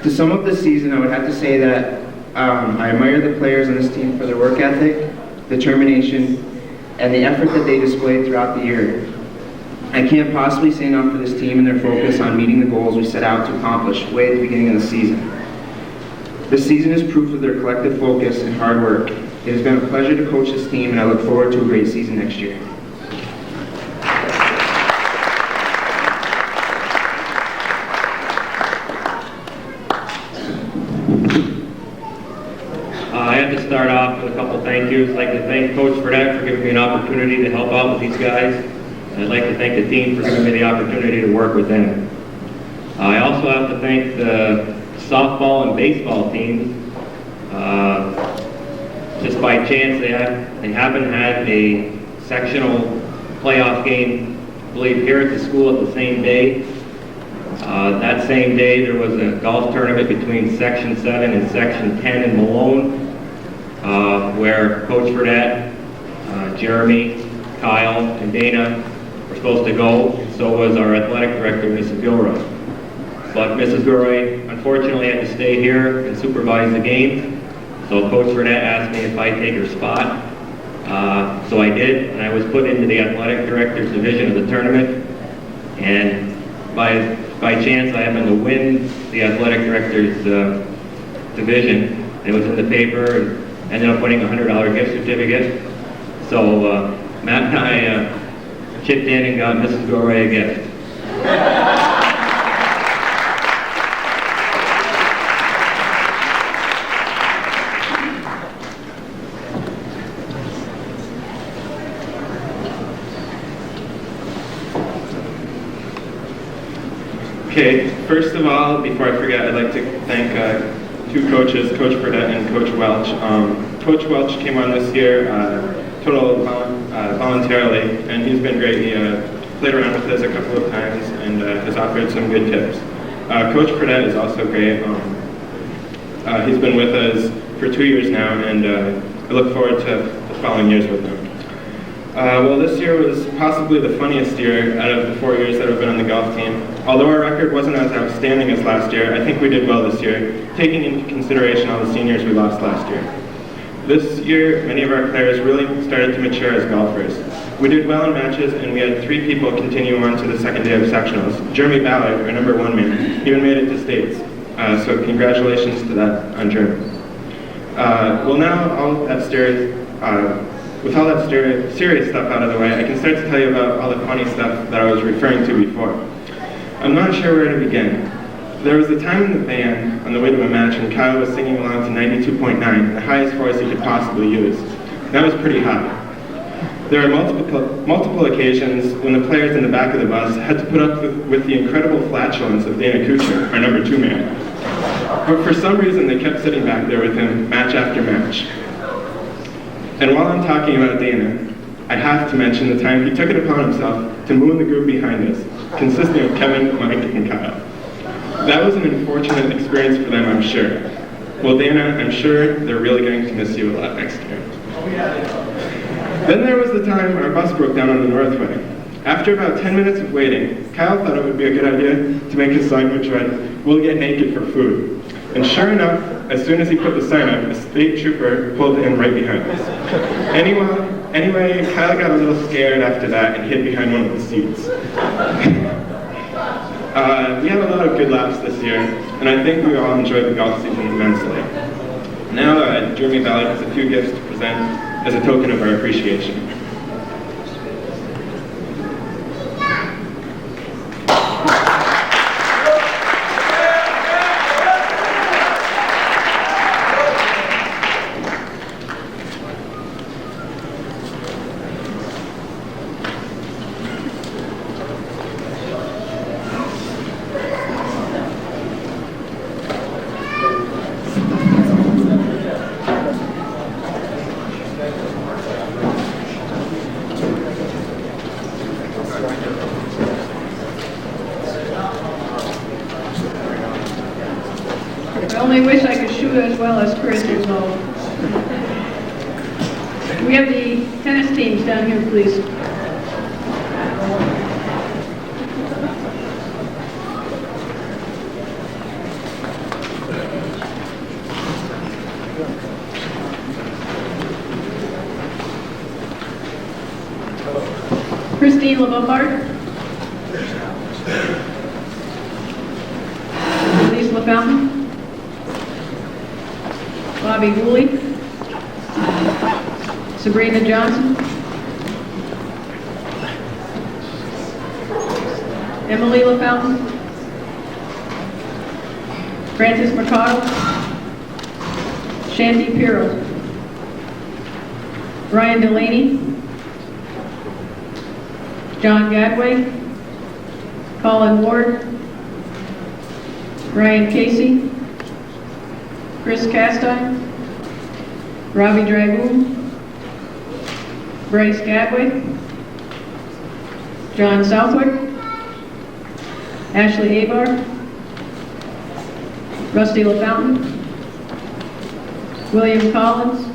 To sum up this season, I would have to say that I admire the players on this team for their work ethic, determination, and the effort that they displayed throughout the year. I can't possibly say enough for this team and their focus on meeting the goals we set out to accomplish way at the beginning of the season. This season is proof of their collective focus and hard work. It has been a pleasure to coach this team, and I look forward to a great season next year. I have to start off with a couple thank yous. I'd like to thank Coach Fredette for giving me an opportunity to help out with these guys. And I'd like to thank the team for giving me the opportunity to work with them. I also have to thank the softball and baseball teams. Just by chance, they happen to have a sectional playoff game, I believe, here at the school at the same day. That same day, there was a golf tournament between Section 7 and Section 10 in Malone, where Coach Fredette, Jeremy, Kyle, and Dana were supposed to go, and so was our athletic director, Mrs. Gilroy. But Mrs. Gilroy unfortunately had to stay here and supervise the game, so Coach Fredette asked me if I'd take her spot. So I did, and I was put into the athletic director's division of the tournament, and by chance I happened to win the athletic director's division. It was in the paper and ended up winning a $100 gift certificate. So Matt and I chipped in and got Mrs. Gilroy a gift. Okay, first of all, before I forget, I'd like to thank 2 coaches, Coach Fredette and Coach Welch. Coach Welch came on this year voluntarily, and he's been great. He played around with us a couple of times and has offered some good tips. Coach Fredette is also great. He's been with us for 2 years now, and I look forward to the following years with him. Well, this year was possibly the funniest year out of the 4 years that I've been on the golf team. Although our record wasn't as outstanding as last year, I think we did well this year, taking into consideration all the seniors we lost last year. This year, many of our players really started to mature as golfers. We did well in matches, and we had 3 people continue on to the second day of sectionals. Jeremy Ballard, our number 1 man, even made it to states. So congratulations to that on Jeremy. Well, now I'll have Stuart with all that serious stuff out of the way, I can start to tell you about all the funny stuff that I was referring to before. I'm not sure where to begin. There was a time in the van on the way to a match when Kyle was singing along to 92.9, the highest voice he could possibly use. That was pretty high. There are multiple occasions when the players in the back of the bus had to put up with the incredible flatulence of Dana Cougar, our number 2 man. But for some reason, they kept sitting back there with him match after match. And while I'm talking about Dana, I have to mention the time he took it upon himself to moon the group behind us, consisting of Kevin, Mike, and Kyle. That was an unfortunate experience for them, I'm sure. Well, Dana, I'm sure they're really going to miss you a lot next year. Then there was the time our bus broke down on the Northway. After about 10 minutes of waiting, Kyle thought it would be a good idea to make a sign which read, "We'll get naked for food." And sure enough, as soon as he put the sign up, a state trooper pulled in right behind us. Anyway, Kyle got a little scared after that and hid behind one of the seats. We had a lot of good laughs this year, and I think we all enjoyed the golf season immensely. Now, Jeremy Ballard has a few gifts to present as a token of our appreciation. I only wish I could shoot as well as Chris is all. Can we have the tennis teams down here, please? Christine LeBombard. Elise LaFountain. Bobby Woolley, Sabrina Johnson, Emily LaFountain, Frances McConnell, Shanti Pirro, Ryan Delaney, John Gadway, Colin Ward, Ryan Casey, Chris Castine, Robbie Dragoon, Bryce Gadway, John Southwick, Ashley Abar, Rusty LaFountain, William Collins,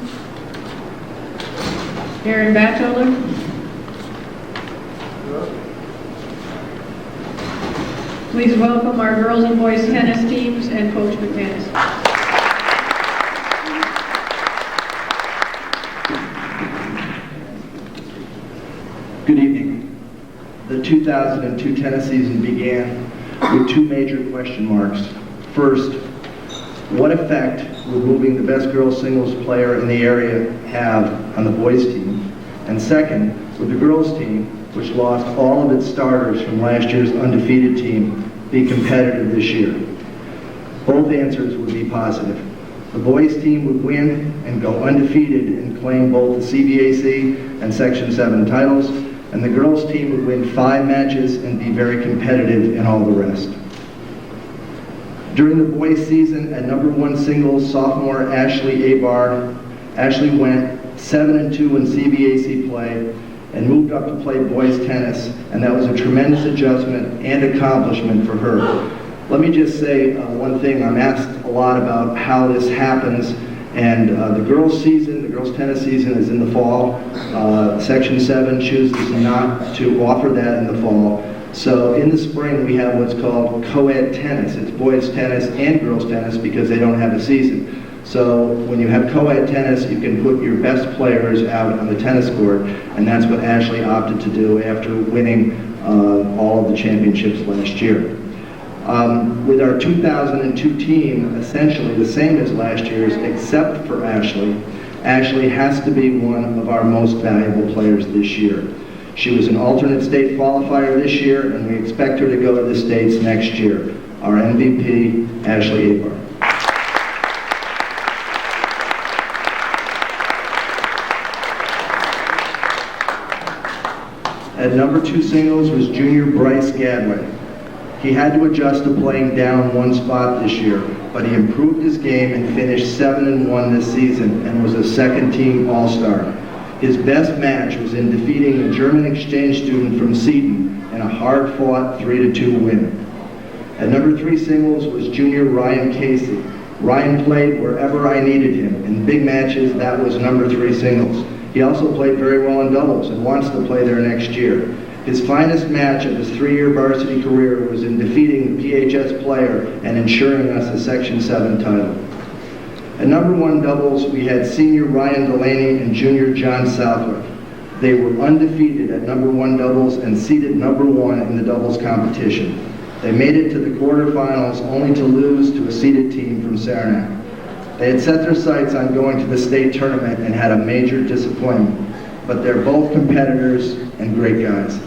Aaron Batchelder, please welcome our girls and boys tennis teams and Coach McManus. Good evening. The 2002 tennis season began with 2 major question marks. First, what effect would moving the best girls singles player in the area have on the boys team? And second, would the girls team, which lost all of its starters from last year's undefeated team, be competitive this year? Both answers would be positive. The boys team would win and go undefeated and claim both the CVAC and Section 7 titles, and the girls team would win 5 matches and be very competitive in all the rest. During the boys season at number 1 singles sophomore Ashley Abar, Ashley went 7-2 in CVAC play and moved up to play boys tennis, and that was a tremendous adjustment and accomplishment for her. Let me just say one thing. I'm asked a lot about how this happens, and the girls' season, the girls' tennis season is in the fall. Section 7 chooses not to offer that in the fall. So in the spring, we have what's called co-ed tennis. It's boys tennis and girls tennis because they don't have a season. So when you have co-ed tennis, you can put your best players out on the tennis court, and that's what Ashley opted to do after winning all of the championships last year. With our 2002 team essentially the same as last year's except for Ashley, Ashley has to be one of our most valuable players this year. She was an alternate state qualifier this year, and we expect her to go to the States next year. Our MVP, Ashley Abar. At number 2 singles was junior Bryce Gadway. He had to adjust to playing down one spot this year, but he improved his game and finished 7-1 this season and was a second-team All-Star. His best match was in defeating a German exchange student from Seton in a hard-fought 3-2 win. At number 3 singles was junior Ryan Casey. Ryan played wherever I needed him. In big matches, that was number 3 singles. He also played very well in doubles and wants to play there next year. His finest match of his 3-year varsity career was in defeating the PHS player and ensuring us a Section 7 title. At number 1 doubles, we had senior Ryan Delaney and junior John Southwick. They were undefeated at number 1 doubles and seeded number 1 in the doubles competition. They made it to the quarterfinals only to lose to a seeded team from Saranac. They had set their sights on going to the state tournament and had a major disappointment, but they're both competitors and great guys.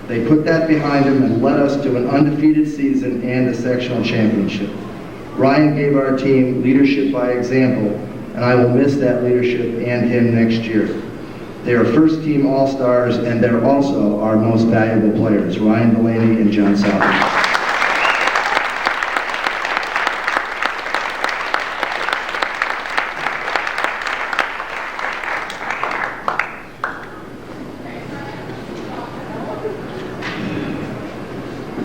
They put that behind them and led us to an undefeated season and a sectional championship. Ryan gave our team leadership by example, and I will miss that leadership and him next year. They are first-team All-Stars, and they're also our most valuable players, Ryan Delaney and John Southwick.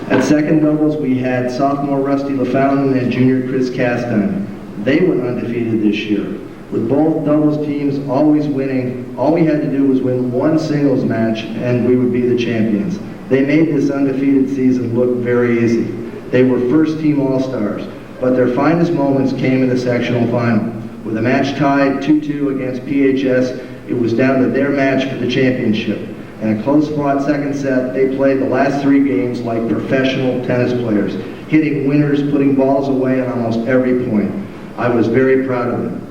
At second doubles, we had sophomore Rusty LaFountain and junior Chris Castine. They went undefeated this year. With both doubles teams always winning, all we had to do was win one singles match and we would be the champions. They made this undefeated season look very easy. They were first-team All-Stars, but their finest moments came in the sectional final. With a match tied 2-2 against PHS, it was down to their match for the championship. In a close-fought second set, they played the last 3 games like professional tennis players, hitting winners, putting balls away on almost every point. I was very proud of them.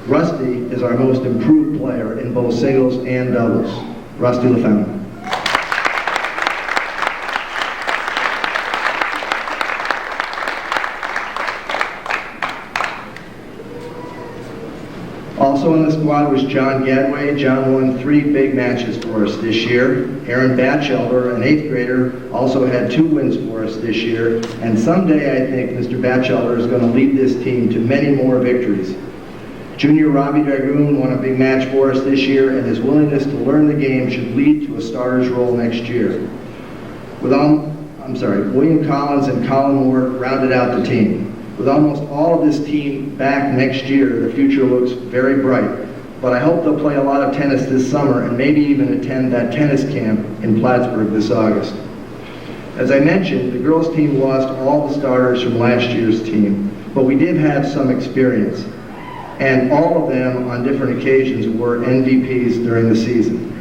Rusty is our most improved player in both singles and doubles. Rusty LaFountain. Also in the squad was John Gadway. John won 3 big matches for us this year. Aaron Batchelder, an 8th grader, also had 2 wins for us this year. And someday I think Mr. Batchelder is going to lead this team to many more victories. Junior Robbie Dragoon won a big match for us this year, and his willingness to learn the game should lead to a starter's role next year. William Collins and Colin Ward rounded out the team. With almost all of this team back next year, the future looks very bright. But I hope they'll play a lot of tennis this summer and maybe even attend that tennis camp in Plattsburgh this August. As I mentioned, the girls team lost all the starters from last year's team, but we did have some experience. And all of them on different occasions were MVPs during the season.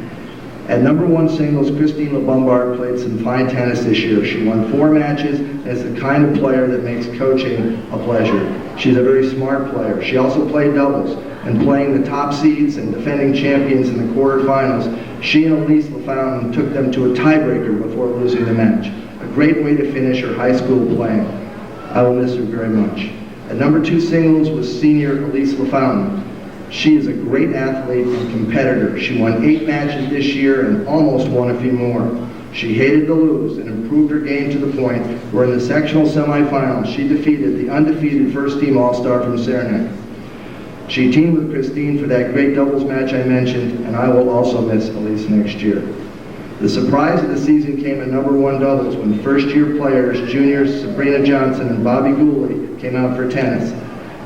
At number 1 singles, Christine LeBombard played some fine tennis this year. She won 4 matches and is the kind of player that makes coaching a pleasure. She's a very smart player. She also played doubles, and playing the top seeds and defending champions in the quarterfinals, she and Elise LaFountain took them to a tiebreaker before losing the match. A great way to finish her high school playing. I will miss her very much. At number 2 singles was senior Elise LaFountain. She is a great athlete and competitor. She won 8 matches this year and almost won a few more. She hated to lose and improved her game to the point where in the sectional semifinals she defeated the undefeated first-team All-Star from Saranac. She teamed with Christine for that great doubles match I mentioned, and I will also miss Elise next year. The surprise of the season came at number 1 doubles when first-year players, juniors Sabrina Johnson and Bobby Gooley, came out for tennis.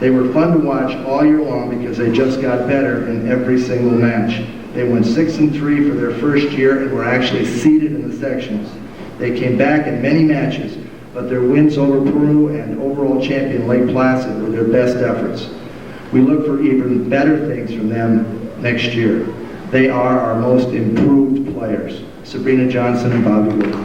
They were fun to watch all year long because they just got better in every single match. They went 6-3 for their first year and were actually seeded in the sectionals. They came back in many matches, but their wins over Peru and overall champion Lake Placid were their best efforts. We look for even better things from them next year. They are our most improved players. Sabrina Johnson and Bobby Gooley.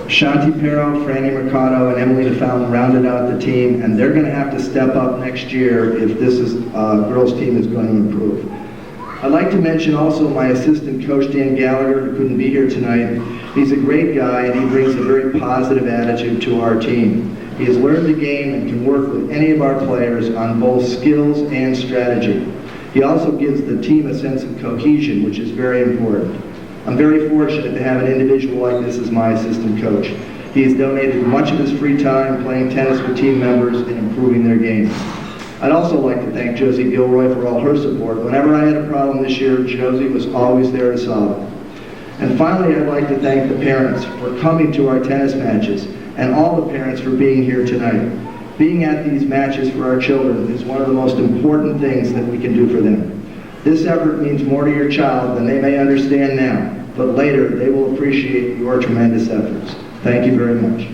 Shanti Pero, Franny Mercado, and Emily DeFountain rounded out the team, and they're going to have to step up next year if this girls' team is going to improve. I'd like to mention also my assistant coach, Dan Gallagher, who couldn't be here tonight. He's a great guy, and he brings a very positive attitude to our team. He has learned the game and can work with any of our players on both skills and strategy. He also gives the team a sense of cohesion, which is very important. I'm very fortunate to have an individual like this as my assistant coach. He has donated much of his free time playing tennis with team members and improving their game. I'd also like to thank Josie Gilroy for all her support. Whenever I had a problem this year, Josie was always there to solve it. And finally, I'd like to thank the parents for coming to our tennis matches and all the parents for being here tonight. Being at these matches for our children is one of the most important things that we can do for them. This effort means more to your child than they may understand now, but later they will appreciate your tremendous efforts. Thank you very much.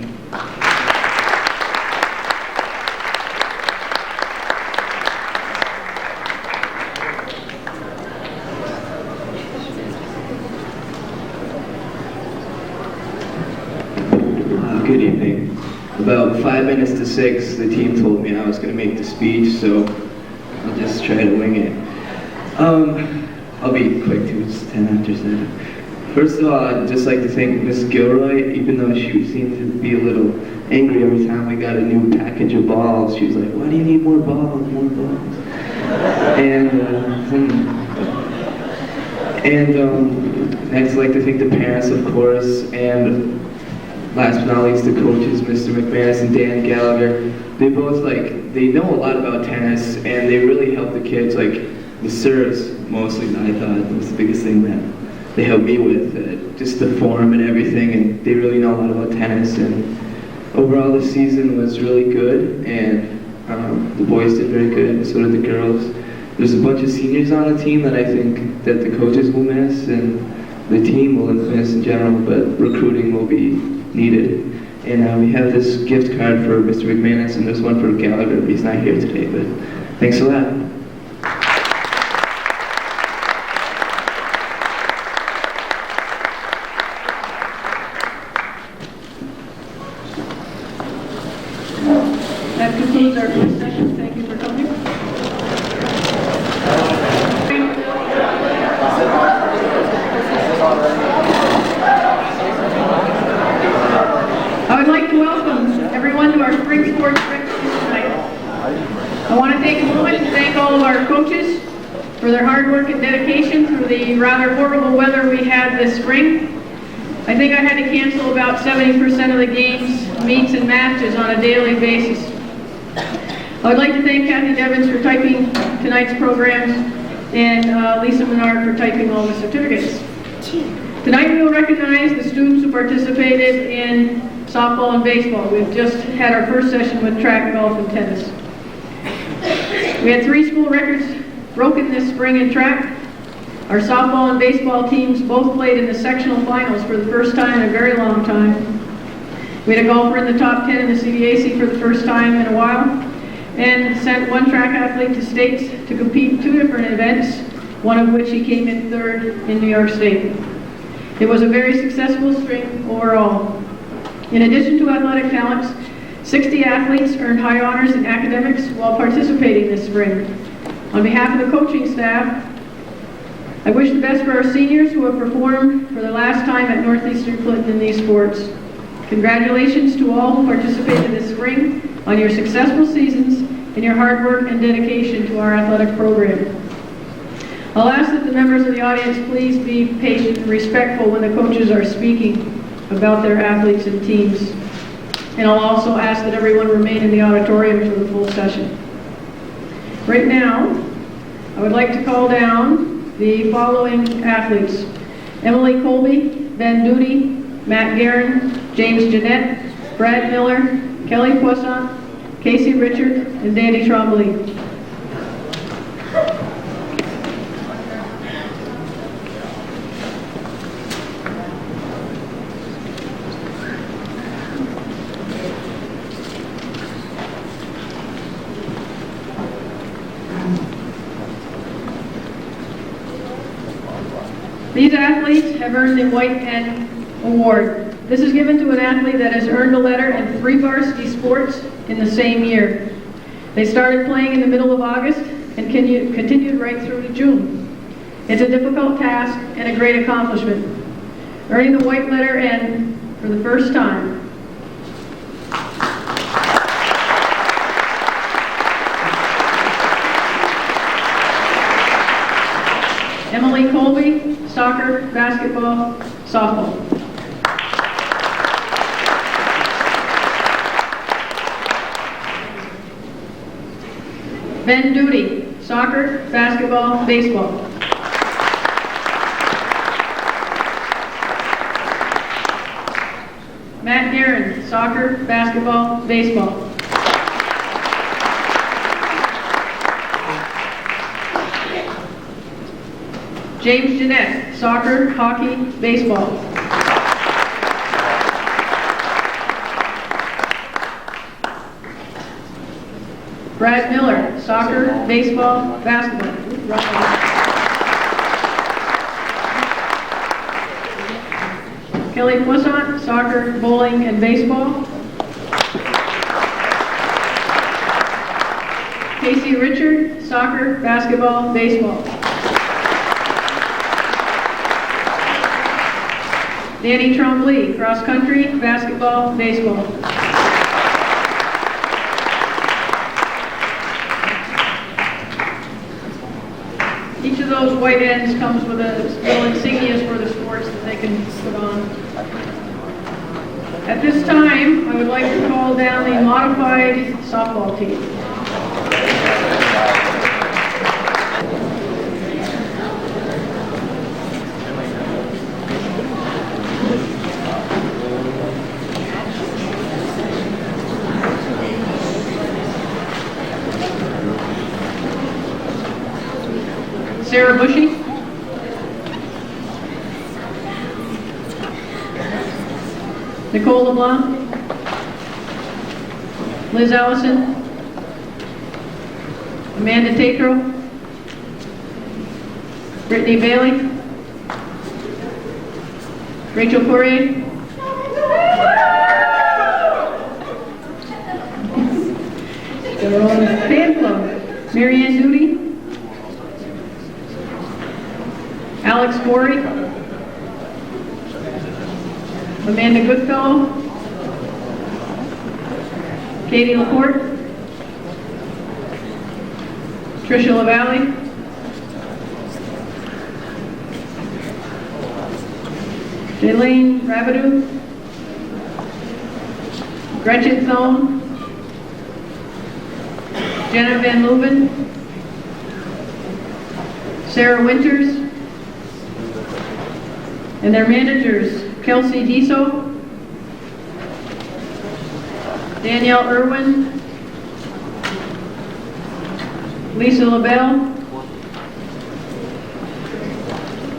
Good evening. About 5 minutes to 6, the team told me I was going to make the speech, so I'll just try to wing it. I'll be quick too, it's 10 after 7. First of all, I'd just like to thank Miss Gilroy, even though she seemed to be a little angry every time we got a new package of balls. She was like, why do you need more balls, more balls? Next I'd like to thank the parents, of course, and last but not least, the coaches, Mr. McManus and Dan Gallagher. They both, they know a lot about tennis, and they really help the kids, the serves, mostly, I thought, was the biggest thing that they helped me with, just the form and everything, and they really know a lot about tennis, and overall the season was really good, and the boys did very good, and so did the girls. There's a bunch of seniors on the team that I think that the coaches will miss, and the team will miss in general, but recruiting will be needed. And we have this gift card for Mr. McManus, and there's one for Gallagher, but he's not here today, but thanks a lot. That concludes our first session. Thank you for coming. I would like to welcome everyone to our spring sports breakfast tonight. I want to take a moment to thank all of our coaches for their hard work and dedication through the rather horrible weather we had this spring. I think I had to cancel about 70% of the games, meets, and matches on a daily basis. I would like to thank Kathy Devens for typing tonight's programs and Lisa Menard for typing all the certificates. Tonight we will recognize the students who participated in softball and baseball. We've just had our first session with track, golf, and tennis. We had 3 school records broken this spring in track. Our softball and baseball teams both played in the sectional finals for the first time in a very long time. We had a golfer in the top 10 in the CVAC for the first time in a while, and sent 1 track athlete to states to compete in 2 different events, one of which he came in 3rd in New York State. It was a very successful spring overall. In addition to athletic talents, 60 athletes earned high honors in academics while participating this spring. On behalf of the coaching staff, I wish the best for our seniors who have performed for the last time at Northeastern Clinton in these sports. Congratulations to all who participated this spring on your successful seasons and your hard work and dedication to our athletic program. I'll ask that the members of the audience please be patient and respectful when the coaches are speaking about their athletes and teams. And I'll also ask that everyone remain in the auditorium for the full session. Right now, I would like to call down the following athletes: Emily Colby, Ben Duty, Matt Guerin, James Jeanette, Brad Miller, Kelly Poisson, Casey Richard, and Danny Trombley. These athletes have earned the White Pen Award. This is given to an athlete that has earned a letter in 3 varsity sports in the same year. They started playing in the middle of August and continued right through to June. It's a difficult task and a great accomplishment. Earning the white letter N for the first time. Emily Colby, soccer, basketball, softball. Ben Duty, soccer, basketball, baseball. Matt Guerin, soccer, basketball, baseball. James Jeanette, soccer, hockey, baseball. Brad Miller, soccer, baseball, basketball. Kelly Poisson, soccer, bowling, and baseball. Casey Richard, soccer, basketball, baseball. Danny Trombley, cross country, basketball, baseball. Each of those white ends comes with a little insignia for the sports that they can put on. At this time, I would like to call down the modified softball team. Sarah Bushy. Nicole LeBlanc. Liz Allison. Amanda Tatro. Brittany Bailey. Rachel Poirier. Their own fan club. Marianne Duty. Alex Morey, Amanda Goodfellow, Katie Laporte, Tricia LaValle, Jaylene Rabideau, Gretchen Thone, Jenna Van Leuven, Sarah Winters, and their managers, Kelsey Deso, Danielle Irwin, Lisa LaBelle,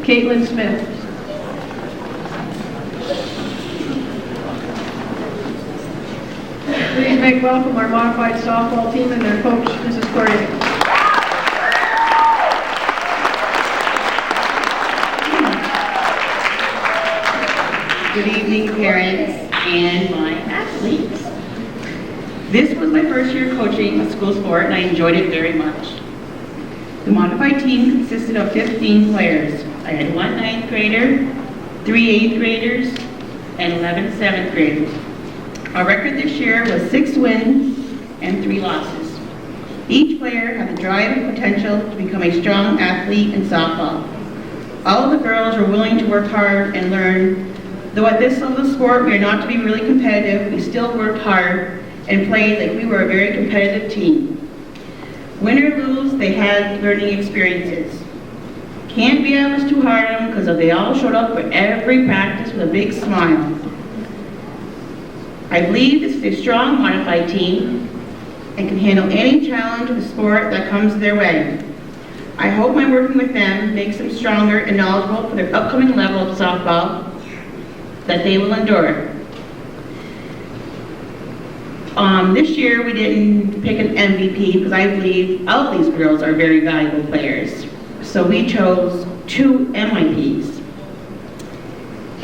Caitlin Smith. Please make welcome our modified softball team and their coach, Mrs. Poirier. Good evening, parents and my athletes. This was my first year coaching a school sport and I enjoyed it very much. The modified team consisted of 15 players. I had 1 9th grader, 3 8th graders, and 11 7th graders. Our record this year was 6 wins and 3 losses. Each player had the drive and potential to become a strong athlete in softball. All of the girls were willing to work hard and learn. Though at this level of sport we are not to be really competitive, we still worked hard and played like we were a very competitive team. Win or lose, they had learning experiences. Can't be honest too hard on them because they all showed up for every practice with a big smile. I believe this is a strong modified team and can handle any challenge of the sport that comes their way. I hope my working with them makes them stronger and knowledgeable for their upcoming level of softball that they will endure. This year we didn't pick an MVP because I believe all of these girls are very valuable players. So we chose 2 MIPs.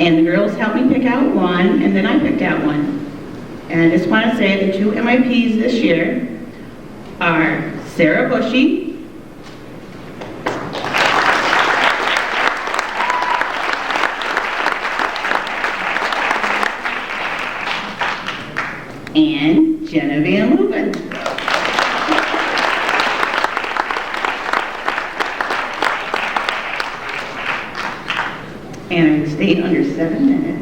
And the girls helped me pick out one, and then I picked out one. And I just want to say the 2 MIPs this year are Sarah Bushy and Jenna Van Leuven. And I stayed under 7 minutes.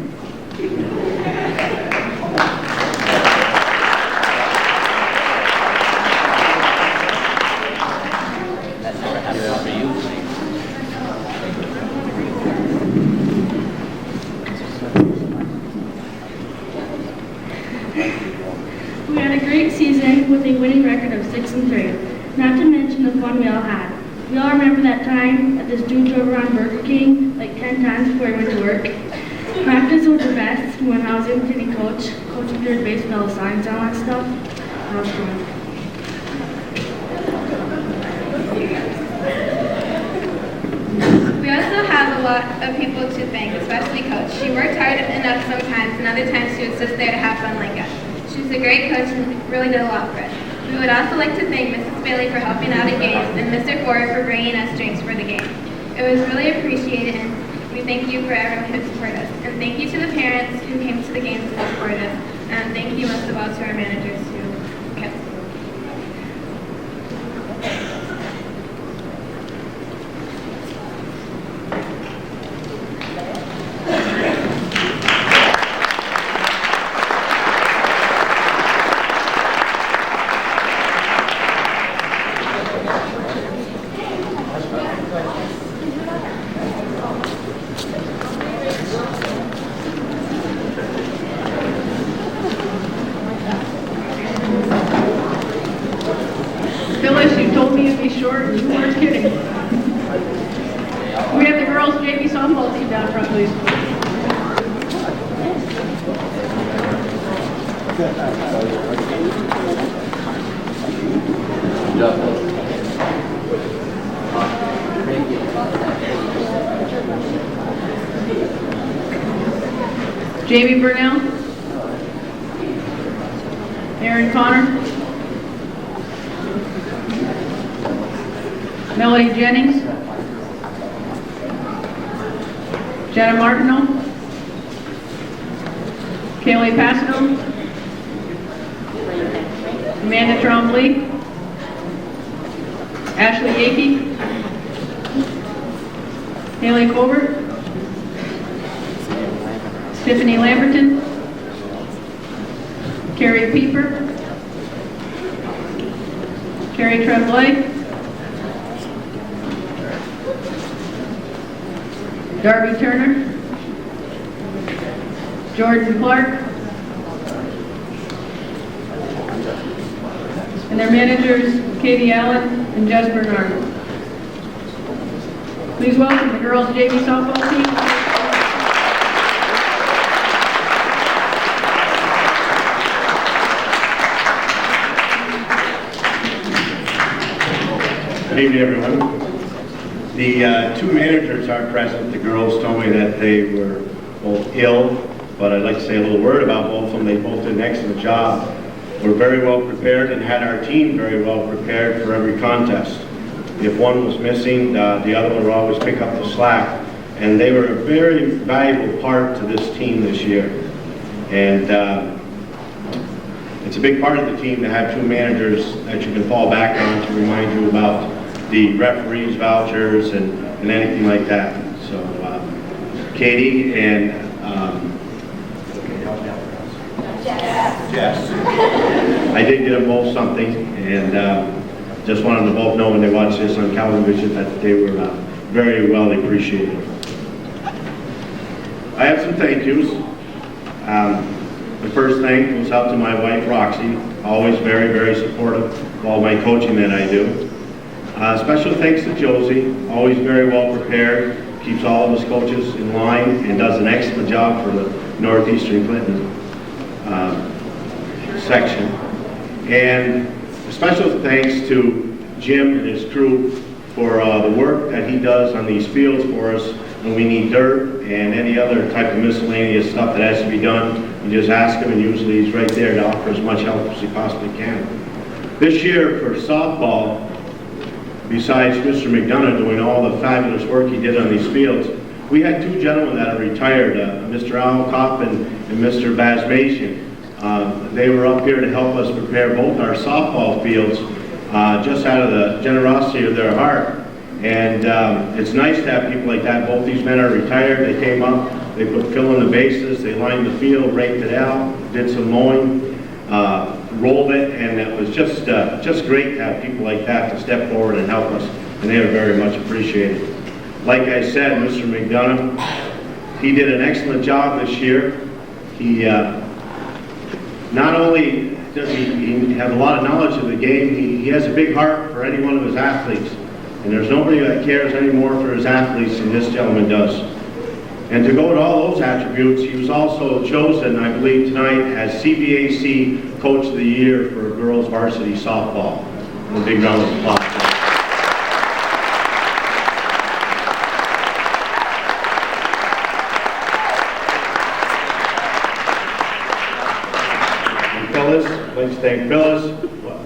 We had a great season with a winning record of 6-3, not to mention the fun we all had. We all remember that time that this dude drove around Burger King like 10 times before he went to work. Practice was the best when I was in city coaching third base with all the signs and all that stuff. That was fun. We also have a lot of people to thank, especially Coach. She worked hard enough sometimes, and other times she was just there to have fun like us. She was a great coach and really did a lot for us. We would also like to thank Mrs. Bailey for coughing out at games and Mr. Ford for bringing us drinks for the game. It was really appreciated, and we thank you for everyone who supported us. And thank you to the parents who came to the games and supported us. And thank you most of all to our managers who kept us. Phyllis, you told me you'd be short, and you weren't kidding. We have the girls' JV softball team down front, please. Jamie Burnell, Aaron Connor, Melody Jennings, Jenna Martineau, Kaylee Passano, Amanda Trombley, Ashley Yakey, Haley Colbert, Tiffany Lamberton, Carrie Pieper, Carrie Tremblay, Darby Turner, Jordan Clark, and their managers, Katie Allen and Jess Bernard. Please welcome the girls' JV softball team. Good evening, everyone. The 2 managers aren't present. The girls told me that they were both ill, but I'd like to say a little word about both of them. They both did an excellent job. We're very well prepared and had our team very well prepared for every contest. If one was missing, the other one would always pick up the slack. And they were a very valuable part to this team this year. And it's a big part of the team to have 2 managers that you can fall back on to remind you about the referees' vouchers and anything like that. So Katie and Jess. I did get them both something, and just wanted them to both know when they watch this on television that they were very well appreciated. I have some thank yous. The first thing goes out to my wife, Roxy, always very, very supportive of all my coaching that I do. Special thanks to Josie, always very well prepared, keeps all of us coaches in line, and does an excellent job for the Northeastern Clinton section. And a special thanks to Jim and his crew for the work that he does on these fields for us when we need dirt and any other type of miscellaneous stuff that has to be done, we just ask him, and usually he's right there to offer as much help as he possibly can. This year for softball, besides Mr. McDonough doing all the fabulous work he did on these fields, we had two gentlemen that are retired, Mr. Alcop and Mr. Basmasian. They were up here to help us prepare both our softball fields just out of the generosity of their heart. And it's nice to have people like that. Both these men are retired. They came up, they put fill in the bases, they lined the field, raked it out, did some mowing, rolled it, and it was just great to have people like that to step forward and help us, and they are very much appreciated. Like I said, Mr. McDonough, he did an excellent job this year. He not only does he have a lot of knowledge of the game, he has a big heart for any one of his athletes. And there's nobody that cares any more for his athletes than this gentleman does. And to go with all those attributes, he was also chosen, I believe, tonight as CBAC Coach of the Year for girls varsity softball. A big round of applause. Phyllis, I'd like to thank Phyllis.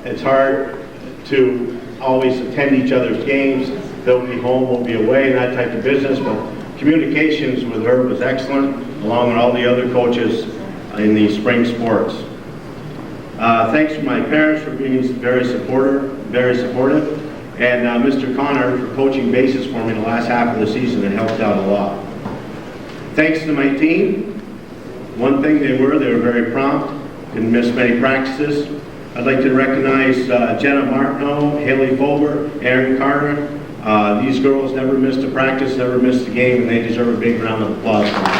It's hard to always attend each other's games. They'll be home, we'll be away, and that type of business, but communications with her was excellent, along with all the other coaches in the spring sports. Thanks to my parents for being very supportive, and Mr. Connor for coaching bases for me the last half of the season. It helped out a lot. Thanks to my team. One thing they were very prompt, didn't miss many practices. I'd like to recognize Jenna Martineau, Haley Fulber, Erin Carter. These girls never missed a practice, never missed a game, and they deserve a big round of applause for them.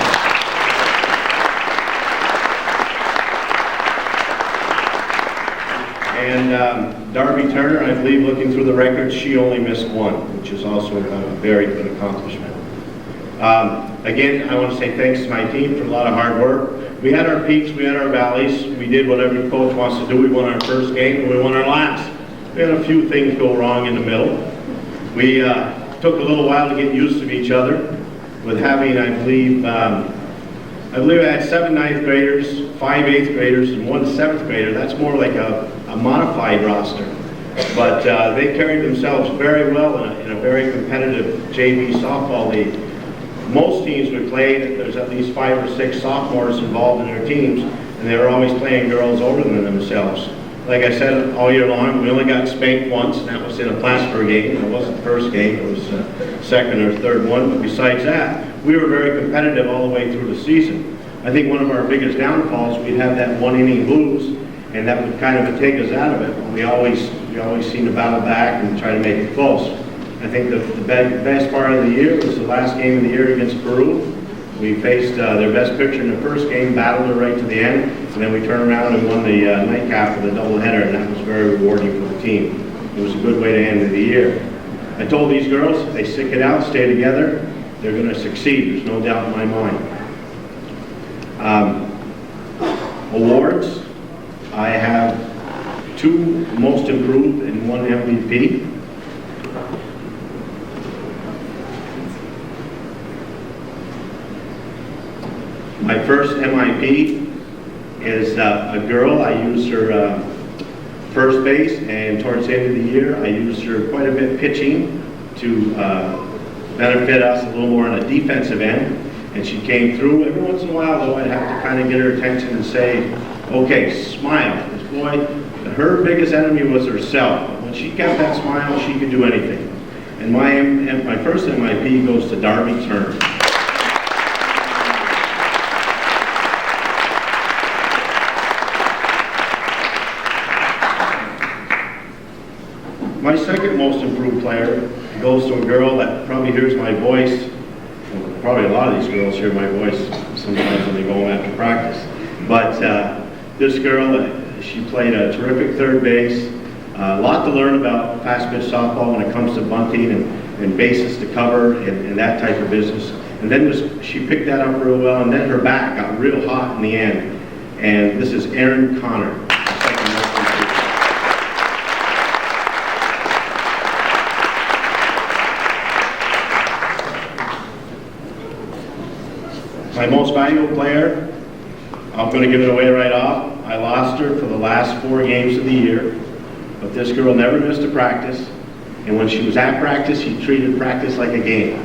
And Darby Turner, I believe, looking through the records, she only missed one, which is also a very good accomplishment. Again, I want to say thanks to my team for a lot of hard work. We had our peaks, we had our valleys. We did what every coach wants to do. We won our first game and we won our last. We had a few things go wrong in the middle. We took a little while to get used to each other with having, I believe I had 7 9th graders, 5 8th graders, and 1 7th grader. That's more like a modified roster. But they carried themselves very well in a very competitive JV softball league. Most teams we played, there's at least 5 or 6 sophomores involved in their teams, and they were always playing girls older than themselves. Like I said, all year long, we only got spanked once, and that was in a Plattsburgh game. It wasn't the first game, it was the second or third one, but besides that, we were very competitive all the way through the season. I think one of our biggest downfalls, we'd have that 1-inning blues, and that would kind of take us out of it. We always seem to battle back and try to make it close. I think the best part of the year was the last game of the year against Peru. We faced their best pitcher in the first game, battled her right to the end, and then we turned around and won the nightcap with a doubleheader, and that was very rewarding for the team. It was a good way to end the year. I told these girls, if they stick it out, stay together, they're going to succeed. There's no doubt in my mind. Awards. I have 2 most improved and 1 MVP. My first MIP is a girl. I used her first base, and towards the end of the year, I used her quite a bit pitching to benefit us a little more on a defensive end. And she came through. Every once in a while, though, I'd have to kind of get her attention and say, okay, smile. Because, boy, her biggest enemy was herself. But when she kept that smile, she could do anything. And my first MIP goes to Darby Turner. My second most improved player goes to a girl that probably hears my voice. Well, probably a lot of these girls hear my voice sometimes when they go home after practice. But this girl, she played a terrific third base. A lot to learn about fast pitch softball when it comes to bunting and bases to cover and that type of business. And then she picked that up real well, and then her bat got real hot in the end. And this is Erin Connor. My most valuable player, I'm going to give it away right off. I lost her for the last 4 games of the year, but this girl never missed a practice, and when she was at practice, she treated practice like a game.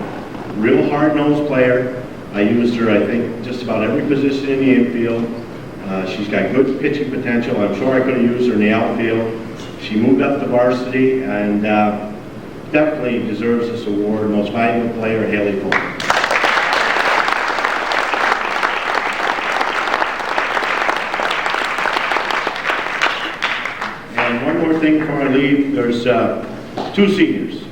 Real hard-nosed player. I used her, I think, just about every position in the infield. She's got good pitching potential. I'm sure I could have used her in the outfield. She moved up to varsity and definitely deserves this award. Most valuable player, Haley Cole. And one more thing before I leave, there's 2 seniors,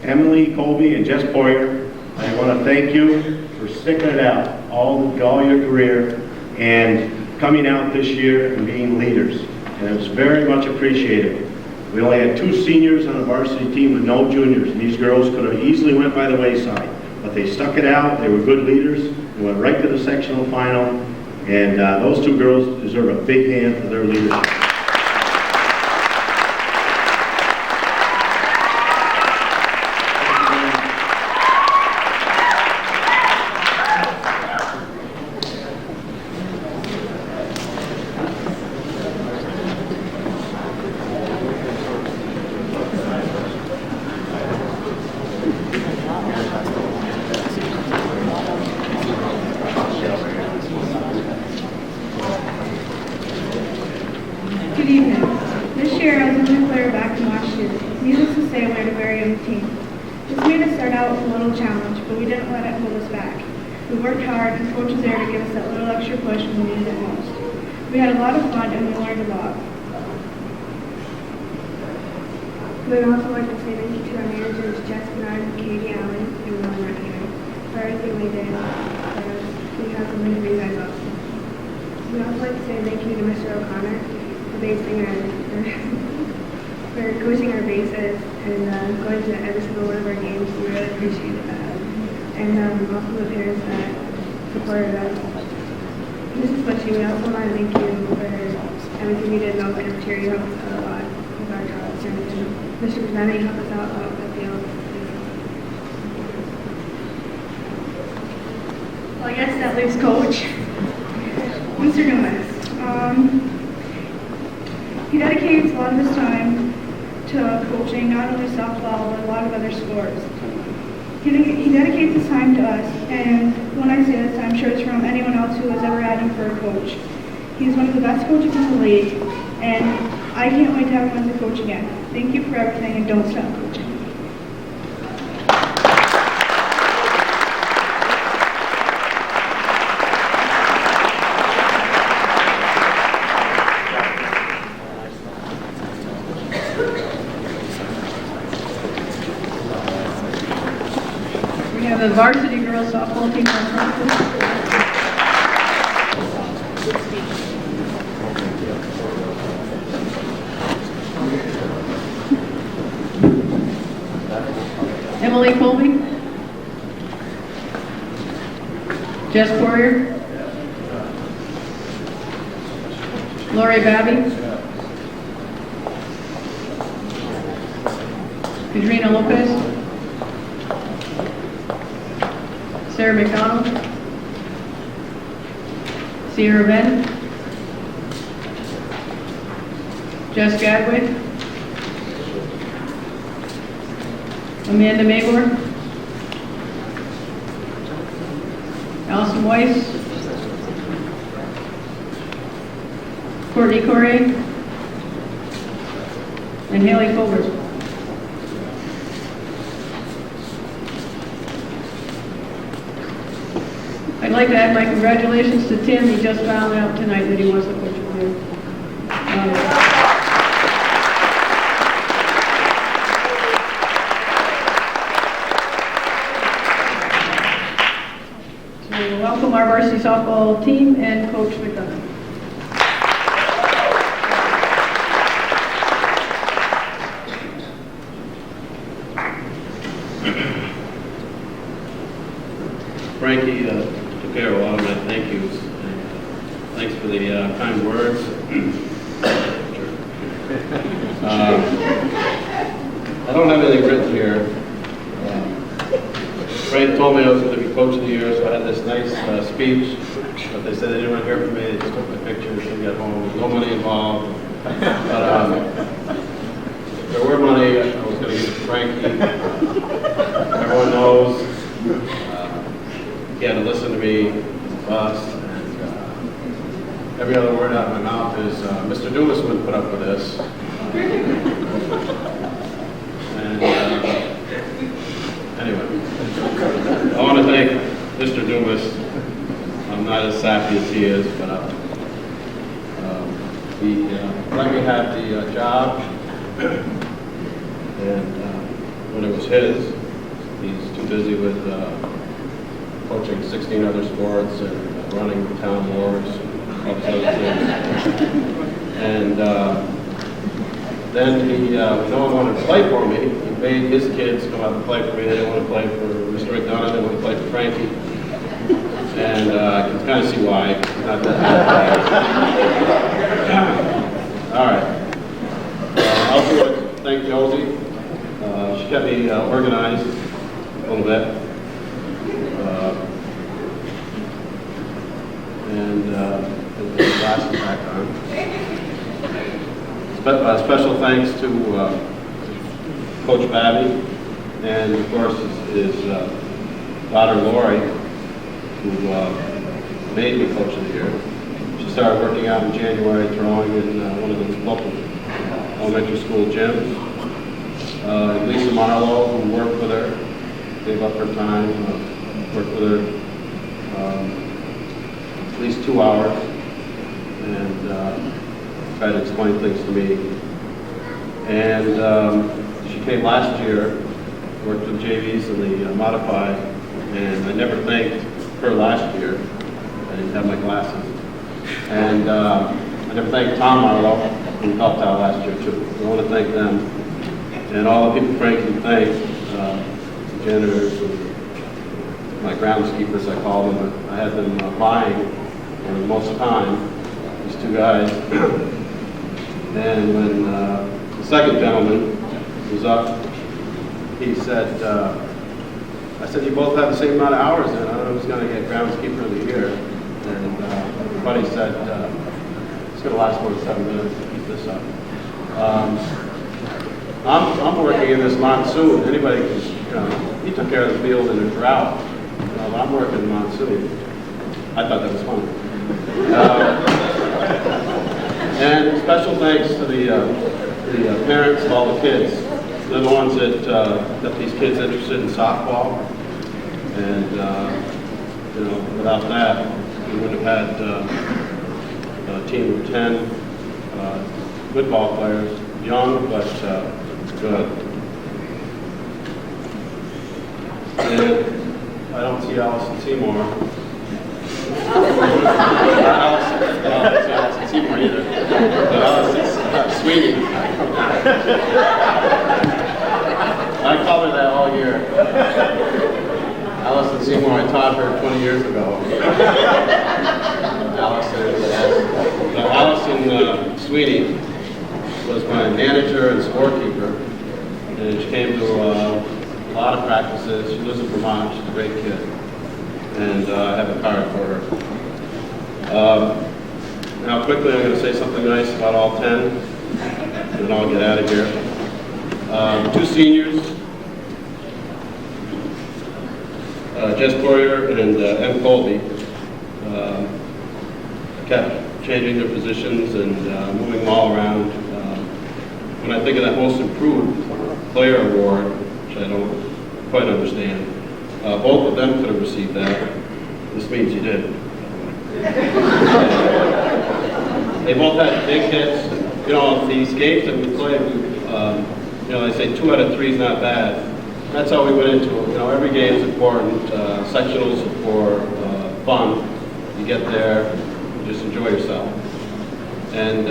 Emily Colby and Jess Poyer. I want to thank you for sticking it out all your career and coming out this year and being leaders. And it was very much appreciated. We only had 2 seniors on the varsity team with no juniors, and these girls could have easily went by the wayside. But they stuck it out, they were good leaders, they went right to the sectional final, and those 2 girls deserve a big hand for their leadership. Good evening. This year I was a new player back from last year. Needless to say, I learned a very young team. This made us start out with a little challenge, but we didn't let it hold us back. We worked hard, and coach was there to give us that little extra push when we needed it most. We had a lot of fun, and we learned a lot. We'd also like to say thank you to our managers, Jess Bernard, Katie Allen, and Ron right here, for everything they did for us. We have something to be guys up. We'd also like to say thank you to Mr. O'Connor for coaching our bases and going to every single one of our games. We really appreciate that. And also the parents that supported us. This is what we also want to thank you for everything you did in the cafeteria. You helped us out a lot with our jobs. And Mr. Bennett helped us out a lot with the field. Well, I guess that leaves Coach. Mr. Gomez. He dedicates a lot of his time to coaching not only softball, but a lot of other sports. He dedicates his time to us, and when I say this, I'm sure it's from anyone else who has ever had him for a coach. He's one of the best coaches in the league, and I can't wait to have him as a coach again. Thank you for everything, and don't stop coaching. We have the varsity girls softball team on front, please. Emily Colby, Jess Poirier, Lori Babby, Kadrina Lopez, Sarah McDonald, Sierra Ben, Jess Gadway, Amanda Magor, Allison Weiss, Courtney Corey, and Haley Colbert. I'd like to add my congratulations to Tim. He just found out tonight that he was the coach of the year. So welcome our varsity softball team and Coach McDonough. Frankie took care of a lot of my thank yous. And, thanks for the kind words. I don't have anything written here. Frank told me I was going to be coach of the year, so I had this nice speech, but they said they didn't want to hear from me. They just took my pictures and got home. There's no money involved. But if there were money, I was going to give it to Frankie. Everyone knows he had to listen to me, us, and every other word out of my mouth is, Mr. Dumas wouldn't put up with this. And anyway, I want to thank Mr. Dumas. I'm not as sappy as he is, but he let me have the job, and when it was his, he's too busy with coaching 16 other sports and running the town wars and all these other things. And then he, when no one wanted to play for me, he made his kids come out and play for me. They didn't want to play for Mr. McDonough, they wanted to play for Frankie. And I can kind of see why. Not that all right. I also want to thank Josie. She kept me organized a little bit. And put the glasses back on. Special thanks to Coach Babby, and of course his daughter Lori, who made me coach of the year. She started working out in January, throwing in one of the local elementary school gyms. Lisa Marlowe, who worked with her, gave up her time, worked with her at least 2 hours, and tried to explain things to me. And she came last year, worked with JVs in the modified, and I never thanked her last year. I didn't have my glasses. And I never thanked Tom Marlowe, who helped out last year too. I want to thank them. And all the people Frank can thank, the janitors, and my groundskeepers, I call them. I had them buying for most of the time, these two guys. And when the second gentleman was up, he said, I said, you both have the same amount of hours in. I don't know who's going to get groundskeeper of the year. And everybody said, it's going to last more than 7 minutes to keep this up. I'm working in this monsoon. Anybody can, he took care of the field in a drought. I'm working in monsoon. I thought that was funny. And special thanks to the parents of all the kids. They're the ones that got these kids interested in softball. And, without that, we wouldn't have had a team of 10 good ball players, young but good. And I don't see Allison Seymour. I don't see Allison Seymour either. But Allison Sweeney. I call her that all year. Allison Seymour, I taught her 20 years ago. Allison Sweeney was my manager and scorekeeper, and she came to a lot of practices. She lives in Vermont. She's a great kid, and I have a card for her. Now, quickly, I'm going to say something nice about all 10, and then I'll get out of here. 2 seniors, Jess Poirier and M. Colby, kept changing their positions and moving them all around. When I think of that most improved player award, which I don't quite understand, both of them could have received that. This means you did. They both had big hits. These games that we played, they say 2 out of 3 is not bad. That's how we went into it. Every game is important. Sectionals for fun. You get there, you just enjoy yourself. And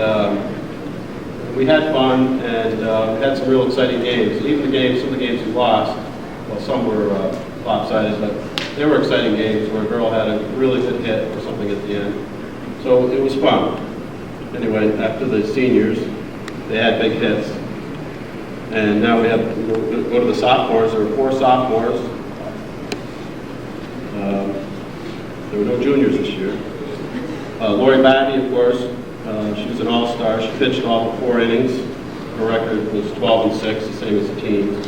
we had fun, and we had some real exciting games. Even some of the games we lost, well, some were lopsided, but they were exciting games where a girl had a really good hit or something at the end. So it was fun. Anyway, after the seniors, they had big hits. And now we have, go to the sophomores. There were 4 sophomores. there were no juniors this year. Lori Batty, of course, she was an all-star. She pitched all 4 innings. Her record was 12-6, the same as the team.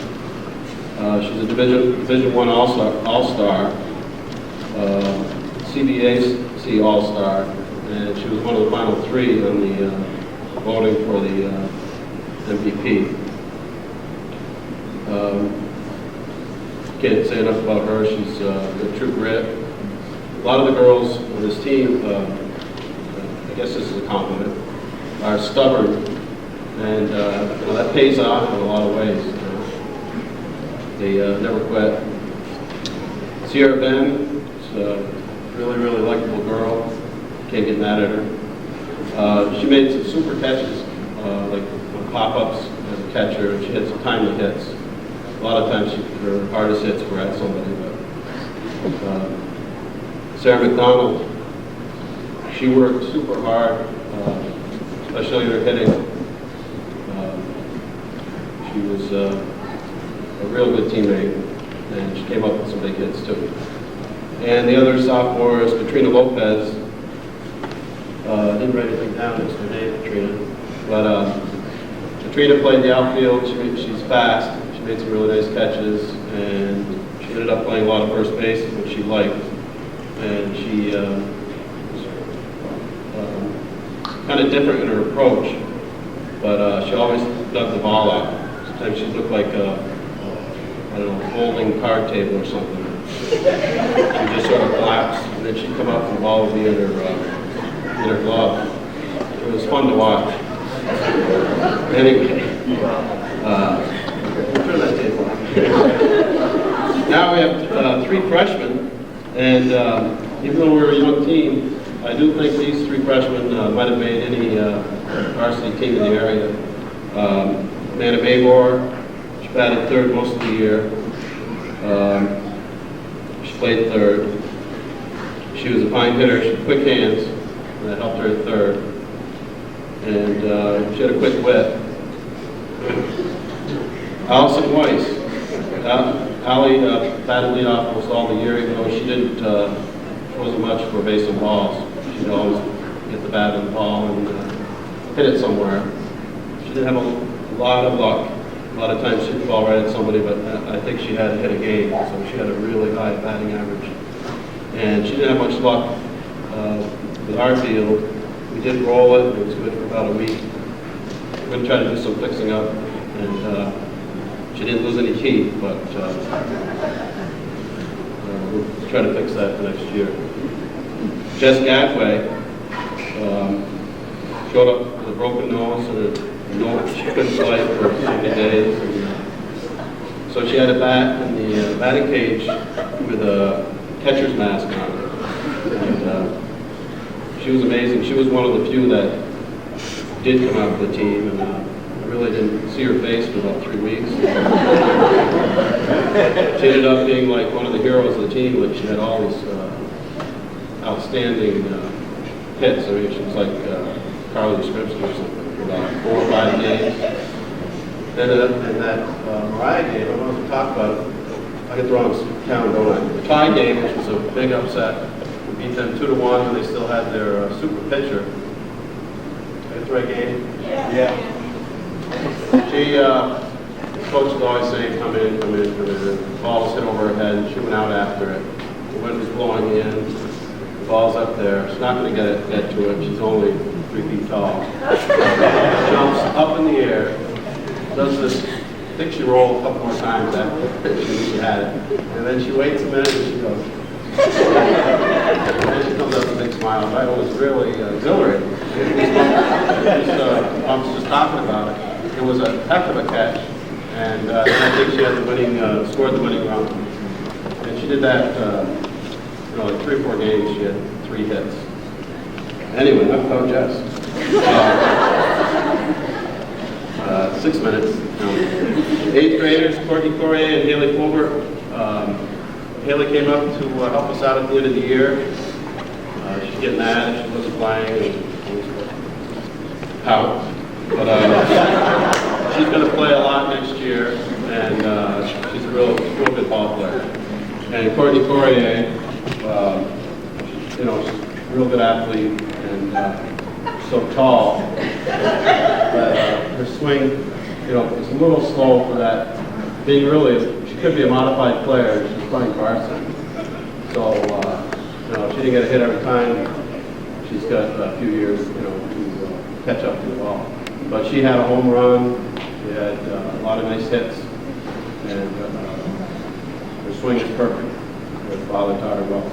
She's a Division I all-star, CBAC all-star, and she was one of the final 3 on the voting for the MVP. Can't say enough about her. She's a true grit. A lot of the girls on this team, I guess this is a compliment, are stubborn, and that pays off in a lot of ways. They never quit. Sierra Ben is a really, really likable girl. Can't get mad at her. She made some super catches, like pop-ups as a catcher, and she had some timely hits. A lot of times her hardest hits were at somebody. But Sarah McDonald, she worked super hard, especially in her hitting. She was a real good teammate, and she came up with some big hits too. And the other sophomore is Katrina Lopez. I didn't write anything down next to her name, Katrina. But Katrina played the outfield. She's fast. She made some really nice catches, and she ended up playing a lot of first base, which she liked. And she was kind of different in her approach, but she always dug the ball out. Sometimes she looked like I don't know, folding card table or something. She'd just sort of collapse, and then she'd come up and the ball would be in her glove. It was fun to watch. Anyway, turn that table on. Now we have 3 freshmen, and even though we're a young team, I do think these 3 freshmen might have made any varsity team in the area. Amanda Maybor, she batted 3rd most of the year. She played 3rd. She was a fine hitter. She had quick hands, and that helped her at 3rd. And she had a quick wit. Allison Weiss. Allie batted leadoff almost all the year, even though she wasn't much for base and balls. She'd always get the bat and the ball and hit it somewhere. She didn't have a lot of luck. A lot of times she'd fall right at somebody, but I think she had to hit a game, so she had a really high batting average. And she didn't have much luck with our field. We did roll it, and it was good for about a week. We're going to try to do some fixing up, and she didn't lose any teeth, but we'll try to fix that for next year. Jess Gadway showed up with a broken nose and she couldn't play for so many days. And, so she had a bat in the batting cage with a catcher's mask on. And she was amazing. She was one of the few that did come out for the team, and I really didn't see her face for about 3 weeks. She ended up being like one of the heroes of the team. Like she had all these outstanding hits. I mean, she was like Carly Scripps or something. About 4 or 5 games. Then in that Mariah game, I don't know if we talked about it. I get the wrong town, don't I? The tie game, which was a big upset. We beat them 2-1, and they still had their super pitcher. I get the right game? Yeah. Coach would always say, come in, come in, come in. The ball was hit over her head, and she went out after it. The wind was blowing in. The ball's up there. She's not going to get to it. She's only 3 feet tall. Jumps up in the air, does this, I think she rolled a couple more times after she had it. And then she waits a minute and she goes. And then she comes up with a big smile. I was really exhilarating. I was just talking about it. It was a heck of a catch. And I think she had scored the winning run. And she did that, like 3 or 4 games, she had 3 hits. Anyway, enough about Jess. 6 minutes. 8th graders, Courtney Corrier and Haley Fulbert. Haley came up to help us out at the end of the year. She's getting mad, she wasn't playing, and pout. But she's going to play a lot next year, and she's a real good ball player. And Courtney Corrier, real good athlete and so tall. But her swing, is a little slow for that. Being really, she could be a modified player. She's playing varsity. So, she didn't get a hit every time. She's got a few years, to catch up to the ball. But she had a home run. She had a lot of nice hits. And her swing is perfect. Her father taught her well.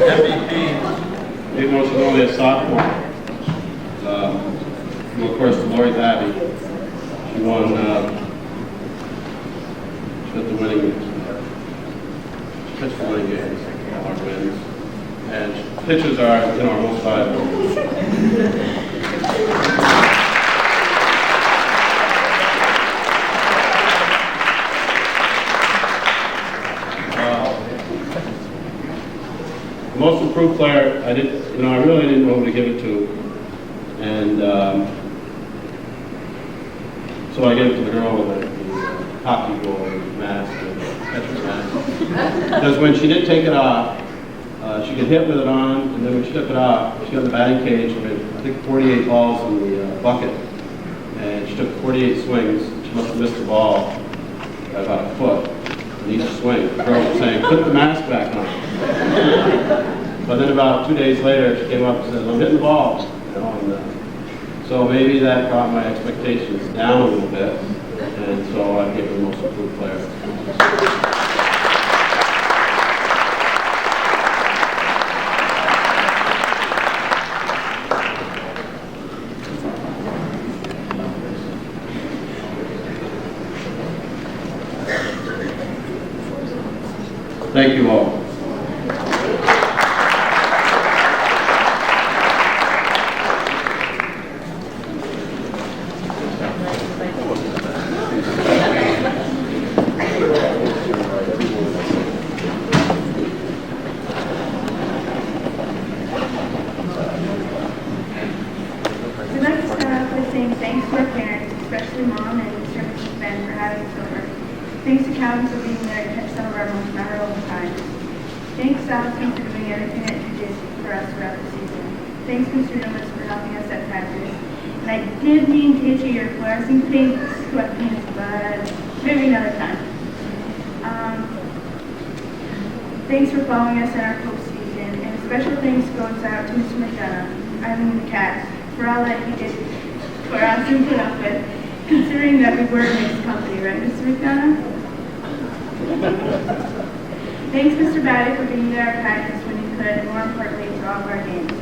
MVP, even though she's only a sophomore, of course, Lori Abbey. She won, she got the winning, she pitched the winning games, all our wins. And pitchers are, our most valuable. Most improved player, I really didn't know who to give it to, and so I gave it to the girl with the hockey goalie mask, and catcher's mask. Because when she did take it off, she could hit with it on, and then when she took it off, she got the batting cage with, I think, 48 balls in the bucket, and she took 48 swings. She must have missed the ball by about a foot in each swing. The girl was saying, "Put the mask back on." But then about 2 days later, she came up and said, "I'm hitting the ball." And, so maybe that brought my expectations down a little bit, and so I gave her the most improved player. Thank you all. We'd like to start off by saying thanks to our parents, especially Mom and Mr. and Mrs. Ben for having us over. Thanks to Calvin for being there to catch some of our most memorable times. Thanks, Allison, for doing everything that you did for us throughout the season. Thanks, Mr. Nimitz, for helping us at practice. And I did mean to issue your fluorescent paint sweatpants, but maybe another time. Thanks for following us in our postseason, and a special thanks goes out to Mr. McDonough, the Cats, for all that he did for us and put up with, considering that we were mixed company, right, Mr. McDonough? Thanks, Mr. Baddick, for being there at practice when you could, and more importantly, to all of our games.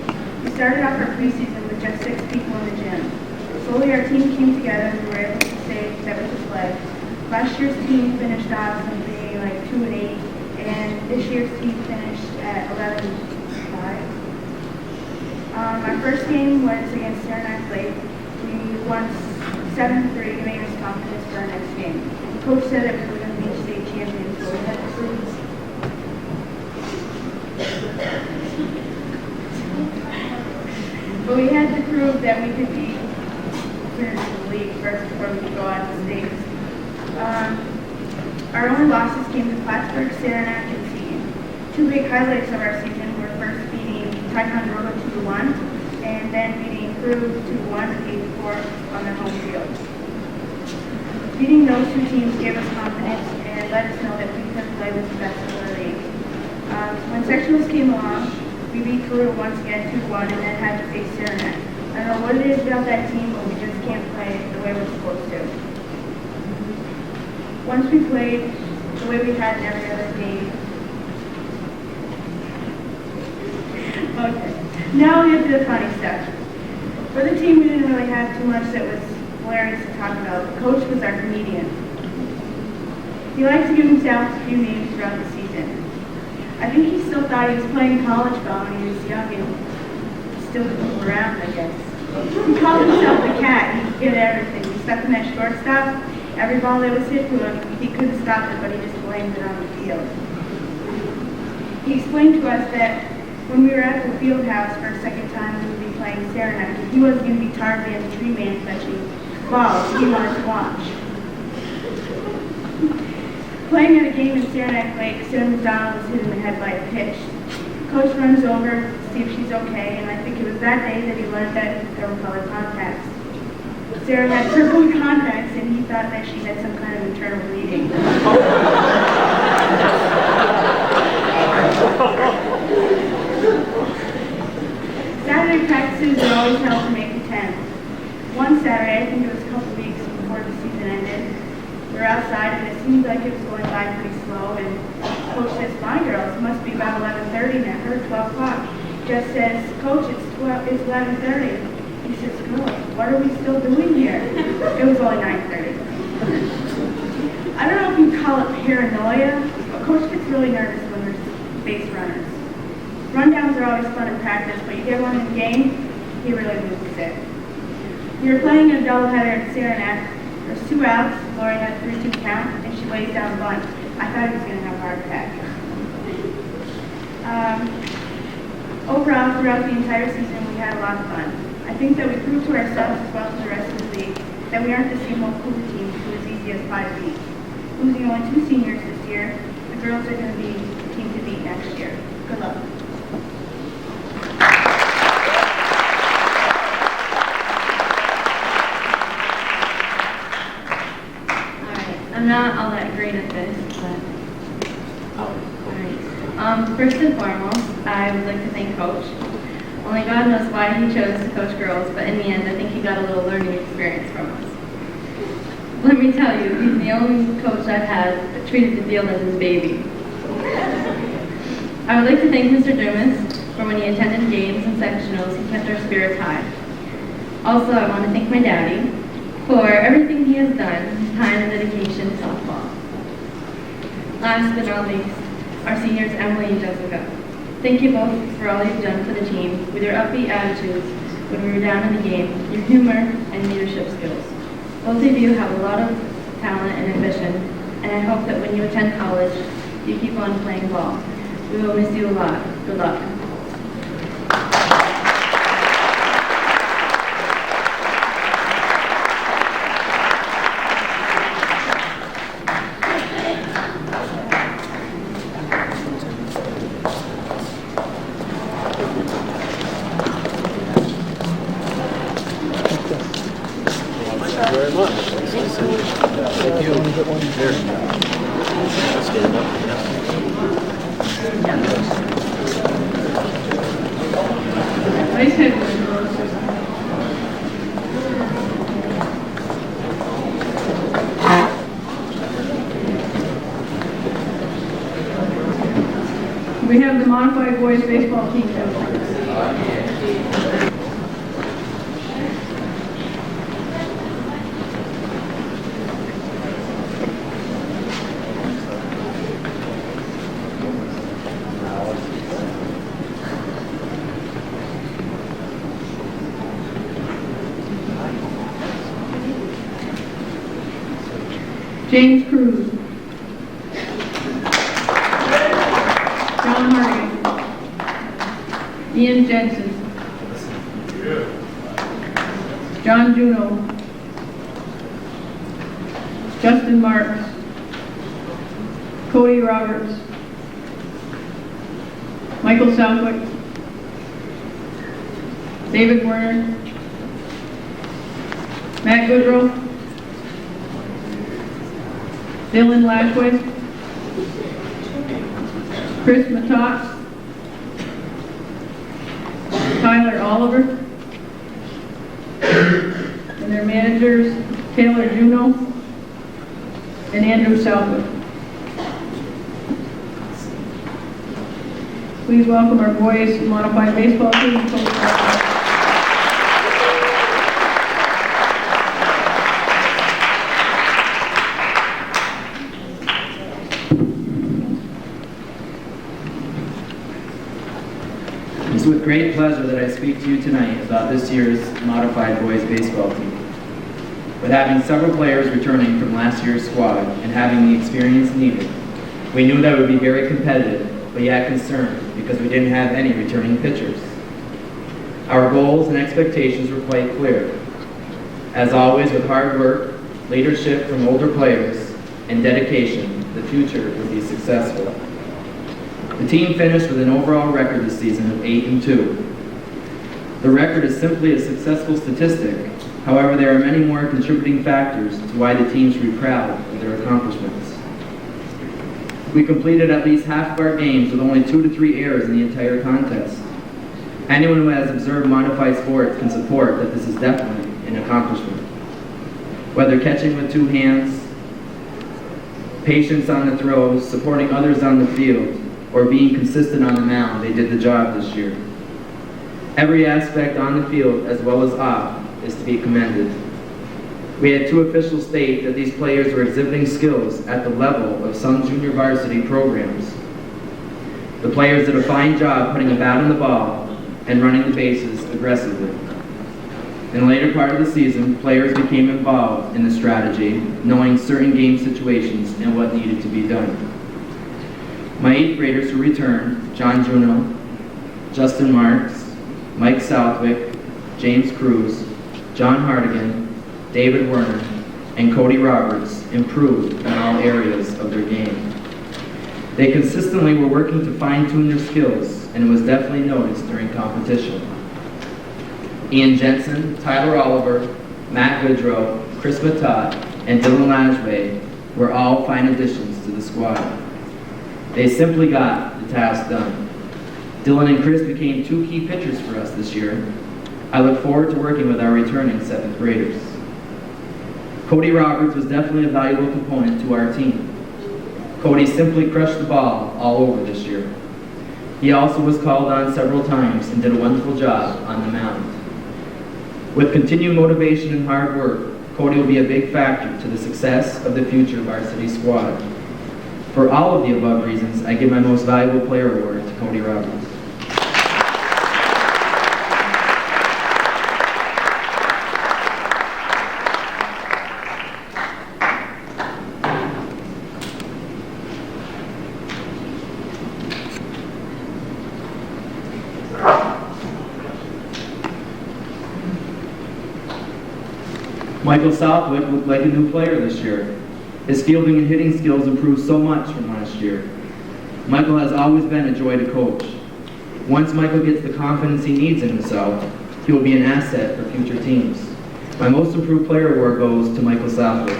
We started off our preseason with just 6 people in the gym. Slowly, our team came together and we were able to stay together to play. Last year's team finished off something like 2-8, and this year's team finished at 11-5. Our first game was against Saranac Lake. We won 7-3, giving us confidence for our next game. The coach said that we were going to be state champions, so we had to lose. But we had to prove that we could be winners of the league first before we could go out to states. Our only losses came to Plattsburgh, Saranac, and Seton. 2 big highlights of our season were first beating Ticonderoga 2-1, and then beating Crew 2-1 and 8-4 on their home field. Beating those 2 teams gave us confidence and let us know that we could play with the best of the league. When sectionals came along, we beat Cougar once again 2-1 and then had to face Saranac. I don't know what it is about that team, but we just can't play the way we're supposed to. Once we played the way we had in every other game. Okay, now we get to the funny stuff. For the team, we didn't really have too much that was hilarious to talk about. The coach was our comedian. He liked to give himself a few names throughout the season. I think he still thought he was playing college ball when he was young and still could move around, I guess. He called himself the cat. He could get everything. He stuck in that shortstop. Every ball that was hit to him, he couldn't stop it, but he just blamed blamed it on the field. He explained to us that when we were at the field house for a second time, we would be playing Saranac. He wasn't going to be Tarzan the Tree Man fetching balls. He wanted to watch. Playing at a game in Saranac Lake, Sarah McDonald was hit in the head by a pitch. Coach runs over to see if she's okay, and I think it was that day that he learned that there were colored contacts. Sarah had purple contacts, and he thought that she had some kind of internal bleeding. Saturday practices are always held from 8 to 10. One Saturday, I think it was a couple weeks before the season ended, we were outside and it seemed like it was going by pretty slow, and Coach says, "My girls, it must be about 11:30 now, or 12 o'clock. Jess says, "Coach, it's 11:30. He says, "Girls, what are we still doing here?" It was only 9:30. I don't know if you call it paranoia, but Coach gets really nervous when there's base runners. Rundowns are always fun in practice, but you get one in the game, he really loses it. We were playing a doubleheader at Saranac. There's 2 outs, Lori had a 3-2 count, and she lays down a bunt. I thought he was going to have a heart attack. Overall, throughout the entire season, we had a lot of fun. I think that we proved to ourselves as well as the rest of the league that we aren't the same old Cougar team who as easy as 5 feet. Losing only 2 seniors this year, the girls are going to be the team to beat next year. Good luck. I'm not all that great at this, but alright. First and foremost, I would like to thank Coach. Only God knows why he chose to coach girls, but in the end, I think he got a little learning experience from us. Let me tell you, he's the only coach I've had that treated the field as his baby. I would like to thank Mr. Dumas for when he attended games and sectionals, he kept our spirits high. Also, I want to thank my daddy for everything he has done, his time and dedication to softball. Last but not least, our seniors Emily and Jessica. Thank you both for all you've done for the team, with your upbeat attitudes when we were down in the game, your humor and leadership skills. Both of you have a lot of talent and ambition, and I hope that when you attend college, you keep on playing ball. We will miss you a lot. Good luck. Nice hit. We have the modified boys baseball team down front. James Cruz. John Hargan. Ian Jensen. John Juno. Justin Marks. Cody Roberts. Michael Southwick. David Werner. Matt Goodrow. Dylan Lashway, Chris Matot, Tyler Oliver, and their managers, Taylor Juno and Andrew Southwood. Please welcome our boys modified baseball team. It's with great pleasure that I speak to you tonight about this year's modified boys baseball team. With having several players returning from last year's squad and having the experience needed, We knew that it would be very competitive, but yet concerned because we didn't have any returning pitchers. Our goals and expectations were quite clear. As always, with hard work, leadership from older players, and dedication, the future would be successful. The team finished with an overall record this season of 8-2. The record is simply a successful statistic. However, there are many more contributing factors to why the team should be proud of their accomplishments. We completed at least half of our games with only 2 to 3 errors in the entire contest. Anyone who has observed modified sports can support that this is definitely an accomplishment. Whether catching with 2 hands, patience on the throws, supporting others on the field, or being consistent on the mound, they did the job this year. Every aspect on the field, as well as off, is to be commended. We had 2 officials state that these players were exhibiting skills at the level of some junior varsity programs. The players did a fine job putting a bat on the ball and running the bases aggressively. In the later part of the season, players became involved in the strategy, knowing certain game situations and what needed to be done. My 8th graders who returned, John Juno, Justin Marks, Mike Southwick, James Cruz, John Hardigan, David Werner, and Cody Roberts, improved in all areas of their game. They consistently were working to fine-tune their skills, and it was definitely noticed during competition. Ian Jensen, Tyler Oliver, Matt Goodrow, Chris Matat, and Dylan Lajway were all fine additions to the squad. They simply got the task done. Dylan and Chris became 2 key pitchers for us this year. I look forward to working with our returning 7th graders. Cody Roberts was definitely a valuable component to our team. Cody simply crushed the ball all over this year. He also was called on several times and did a wonderful job on the mound. With continued motivation and hard work, Cody will be a big factor to the success of the future varsity squad. For all of the above reasons, I give my most valuable player award to Cody Roberts. Michael Southwick looked like a new player this year. His fielding and hitting skills improved so much from last year. Michael has always been a joy to coach. Once Michael gets the confidence he needs in himself, he will be an asset for future teams. My most improved player award goes to Michael Southwick.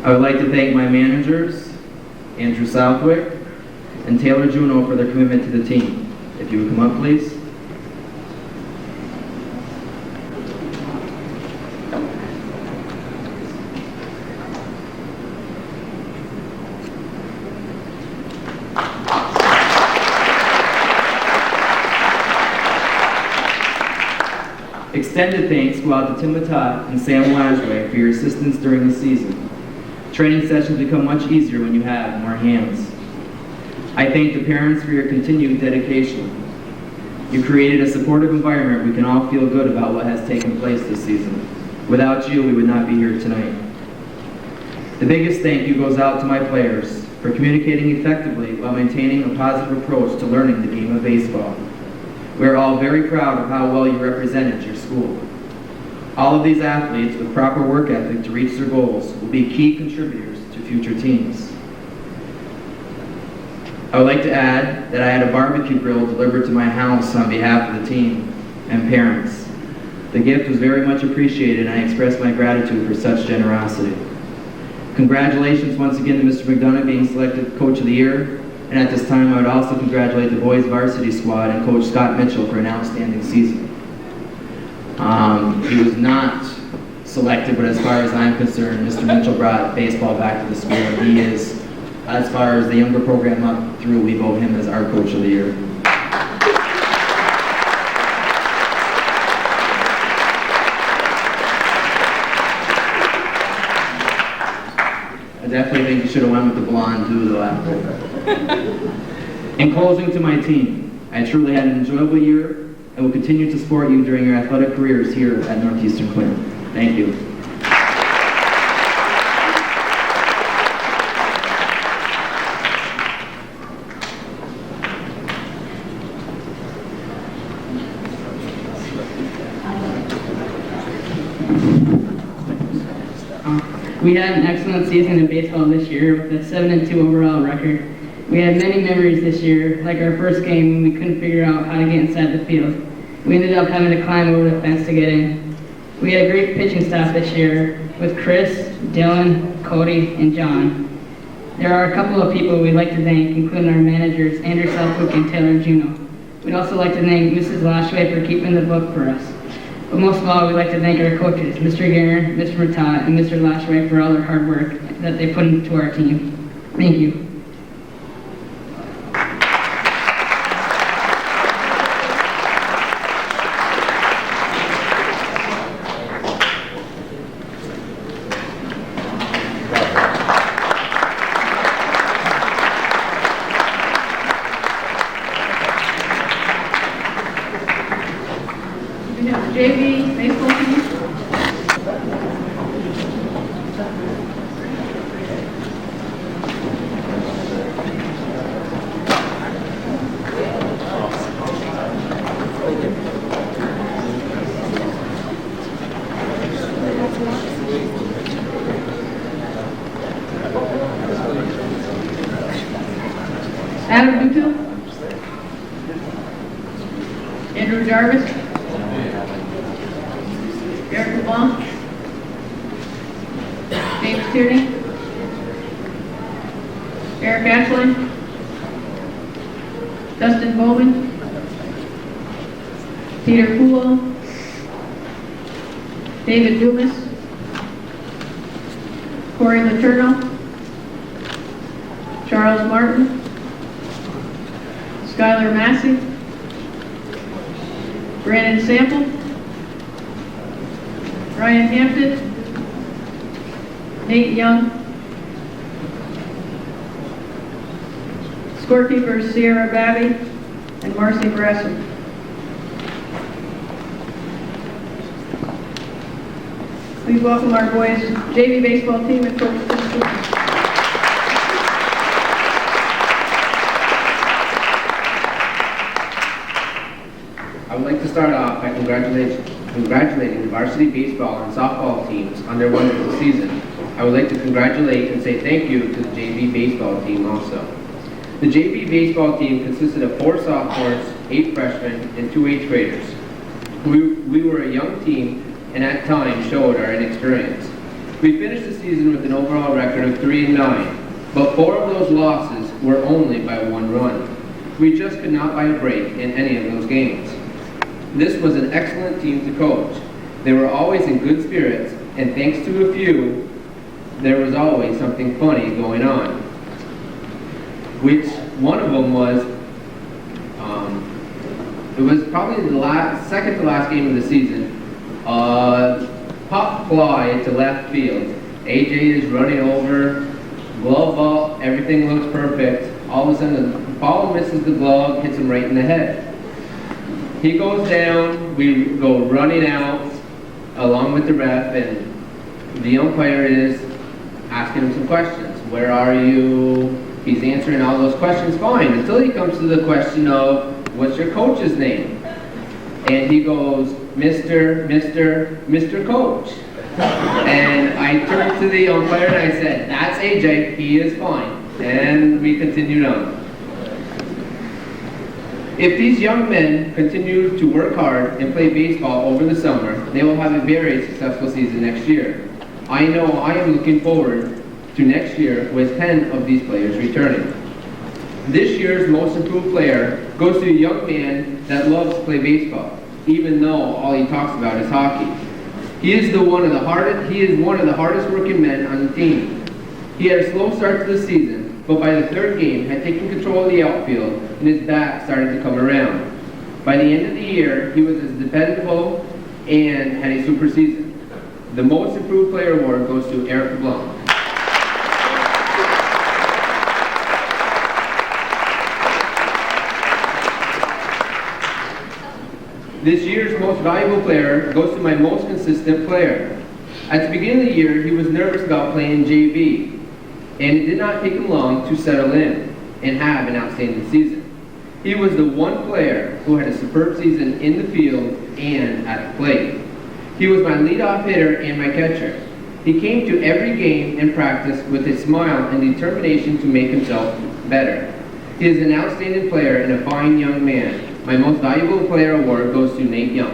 I would like to thank my managers, Andrew Southwick and Taylor Juno, for their commitment to the team. If you would come up, please. Extended thanks go out to Tim Matat and Sam Lajway for your assistance during the season. Training sessions become much easier when you have more hands. I thank the parents for your continued dedication. You created a supportive environment we can all feel good about what has taken place this season. Without you, we would not be here tonight. The biggest thank you goes out to my players for communicating effectively while maintaining a positive approach to learning the game of baseball. We are all very proud of how well you represented your school. All of these athletes with proper work ethic to reach their goals will be key contributors to future teams. I would like to add that I had a barbecue grill delivered to my house on behalf of the team and parents. The gift was very much appreciated, and I express my gratitude for such generosity. Congratulations once again to Mr. McDonough being selected Coach of the Year, and at this time I would also congratulate the boys varsity squad and Coach Scott Mitchell for an outstanding season. He was not selected, but as far as I'm concerned, Mr. Mitchell brought baseball back to the school, and he is, as far as the younger program up through, we vote him as our Coach of the Year. I definitely think you should have went with the blonde too, though. In closing, to my team, I truly had an enjoyable year and will continue to support you during your athletic careers here at Northeastern Clinton. Thank you. We had an excellent season in baseball this year with a 7-2 overall record. We had many memories this year, like our first game when we couldn't figure out how to get inside the field. We ended up having to climb over the fence to get in. We had a great pitching staff this year with Chris, Dylan, Cody, and John. There are a couple of people we'd like to thank, including our managers, Andrew Selkirk and Taylor Juno. We'd also like to thank Mrs. Lashway for keeping the book for us. But most of all, we'd like to thank our coaches, Mr. Guerin, Mr. Matat, and Mr. Lashway for all their hard work that they put into our team. Thank you. We have the JV baseball team. Adam Dutil. Andrew Jarvis. Eric LeBlanc. James Tierney. Eric Ashley. Dustin Bowman. Peter Poole. David Dumas. Corey Letourneau. Charles Martin. Skylar Massey. Brandon Sample. Ryan Hampton. Nate Young. Scorekeepers Sierra Babby and Marcy Brasser. Please welcome our boys JV baseball team and coach. I would like to start off by congratulating the varsity baseball and softball teams on their wonderful season. I would like to congratulate and say thank you to the JV baseball team also. The JV baseball team consisted of 4 sophomores, 8 freshmen, and 2 8th graders. We were a young team and at times showed our inexperience. We finished the season with an overall record of 3-9, but 4 of those losses were only by 1 run. We just could not buy a break in any of those games. This was an excellent team to coach. They were always in good spirits, and thanks to a few, there was always something funny going on. Which one of them was, it was probably the second to last game of the season. Pop fly to left field. AJ is running over, glove ball, everything looks perfect. All of a sudden, the ball misses the glove, hits him right in the head. He goes down, we go running out along with the ref, and the umpire is asking him some questions. Where are you? He's answering all those questions fine until he comes to the question of, what's your coach's name? And he goes, Mr. Coach. And I turned to the umpire and I said, that's AJ, he is fine. And we continued on. If these young men continue to work hard and play baseball over the summer, they will have a very successful season next year. I know I am looking forward to next year with 10 of these players returning. This year's most improved player goes to a young man that loves to play baseball, even though all he talks about is hockey. He is one of the hardest working men on the team. He had a slow start to the season, but by the 3rd game had taken control of the outfield and his bat started to come around. By the end of the year, he was as dependable and had a super season. The most improved player award goes to Eric LeBlanc. This year's most valuable player goes to my most consistent player. At the beginning of the year, he was nervous about playing JV, and it did not take him long to settle in and have an outstanding season. He was the one player who had a superb season in the field and at the plate. He was my leadoff hitter and my catcher. He came to every game and practice with a smile and determination to make himself better. He is an outstanding player and a fine young man. My most valuable player award goes to Nate Young.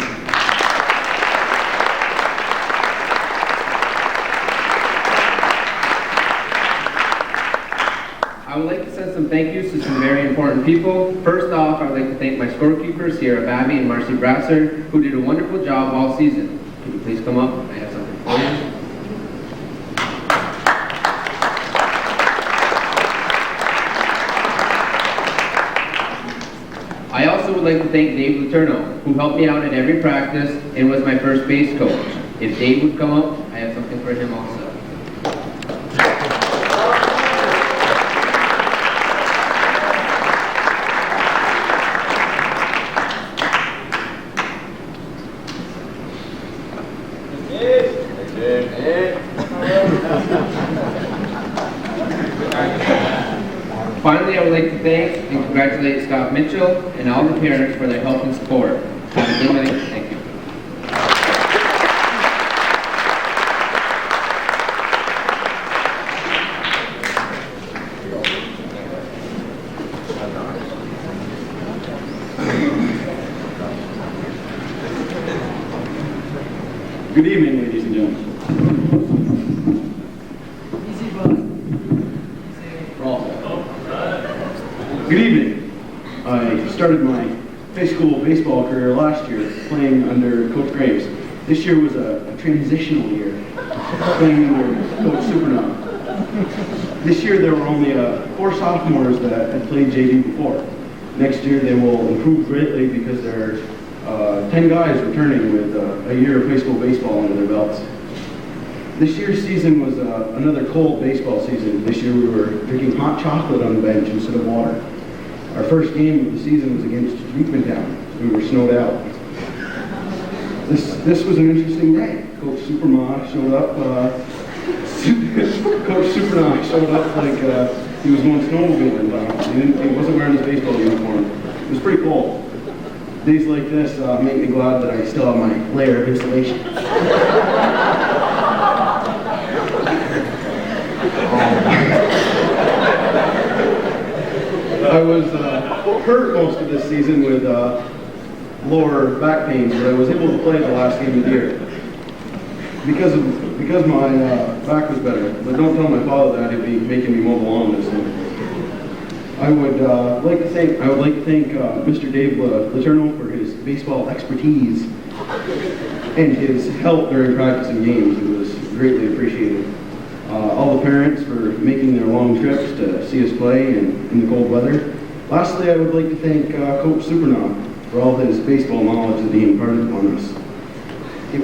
I would like to send some thank yous to some very important people. First off, I would like to thank my scorekeepers, Sierra Babby and Marcy Brasser, who did a wonderful job all season. Can you please come up? I have something for you. I also would like to thank Dave Letourneau, who helped me out at every practice and was my first base coach. If Dave would come up, I have something for him also. Finally, I would like to thank and congratulate Scott Mitchell and all the parents for their help and support. Have a good night. Thank you. Good evening, ladies and gentlemen. Good evening. I started my high school baseball career last year playing under Coach Graves. This year was a transitional year, playing under Coach Supernaut. This year there were only 4 sophomores that had played JV before. Next year they will improve greatly because there are 10 guys returning with a year of high school baseball under their belts. This year's season was another cold baseball season. This year we were drinking hot chocolate on the bench instead of water. Our first game of the season was against Beekmantown. We were snowed out. This was an interesting day. Coach Supernaut showed up. Coach Supernaut showed up like he was going snowmobiling. He wasn't wearing his baseball uniform. It was pretty cold. Days like this make me glad that I still have my layer of insulation. I was hurt most of this season with lower back pain, but I was able to play the last game of the year because my back was better. But don't tell my father that; he'd be making me mow the lawn this summer. I would like to thank Mr. Dave Letourneau for his baseball expertise and his help during practice and games. It was greatly appreciated. All the parents for making their long trips to see us play in the cold weather. Lastly, I would like to thank Coach Supernaut for all his baseball knowledge that he imparted upon us. It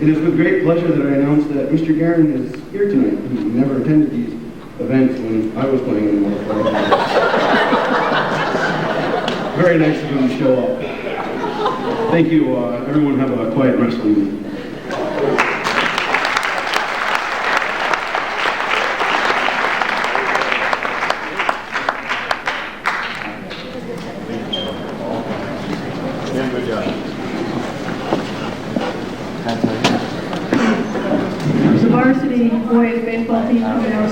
is with great pleasure that I announce that Mr. Guerin is here tonight. He never attended these events when I was playing in the water. Very nice of him to show up. Thank you. Everyone have a quiet rest of the evening. The varsity boys baseball team coming out of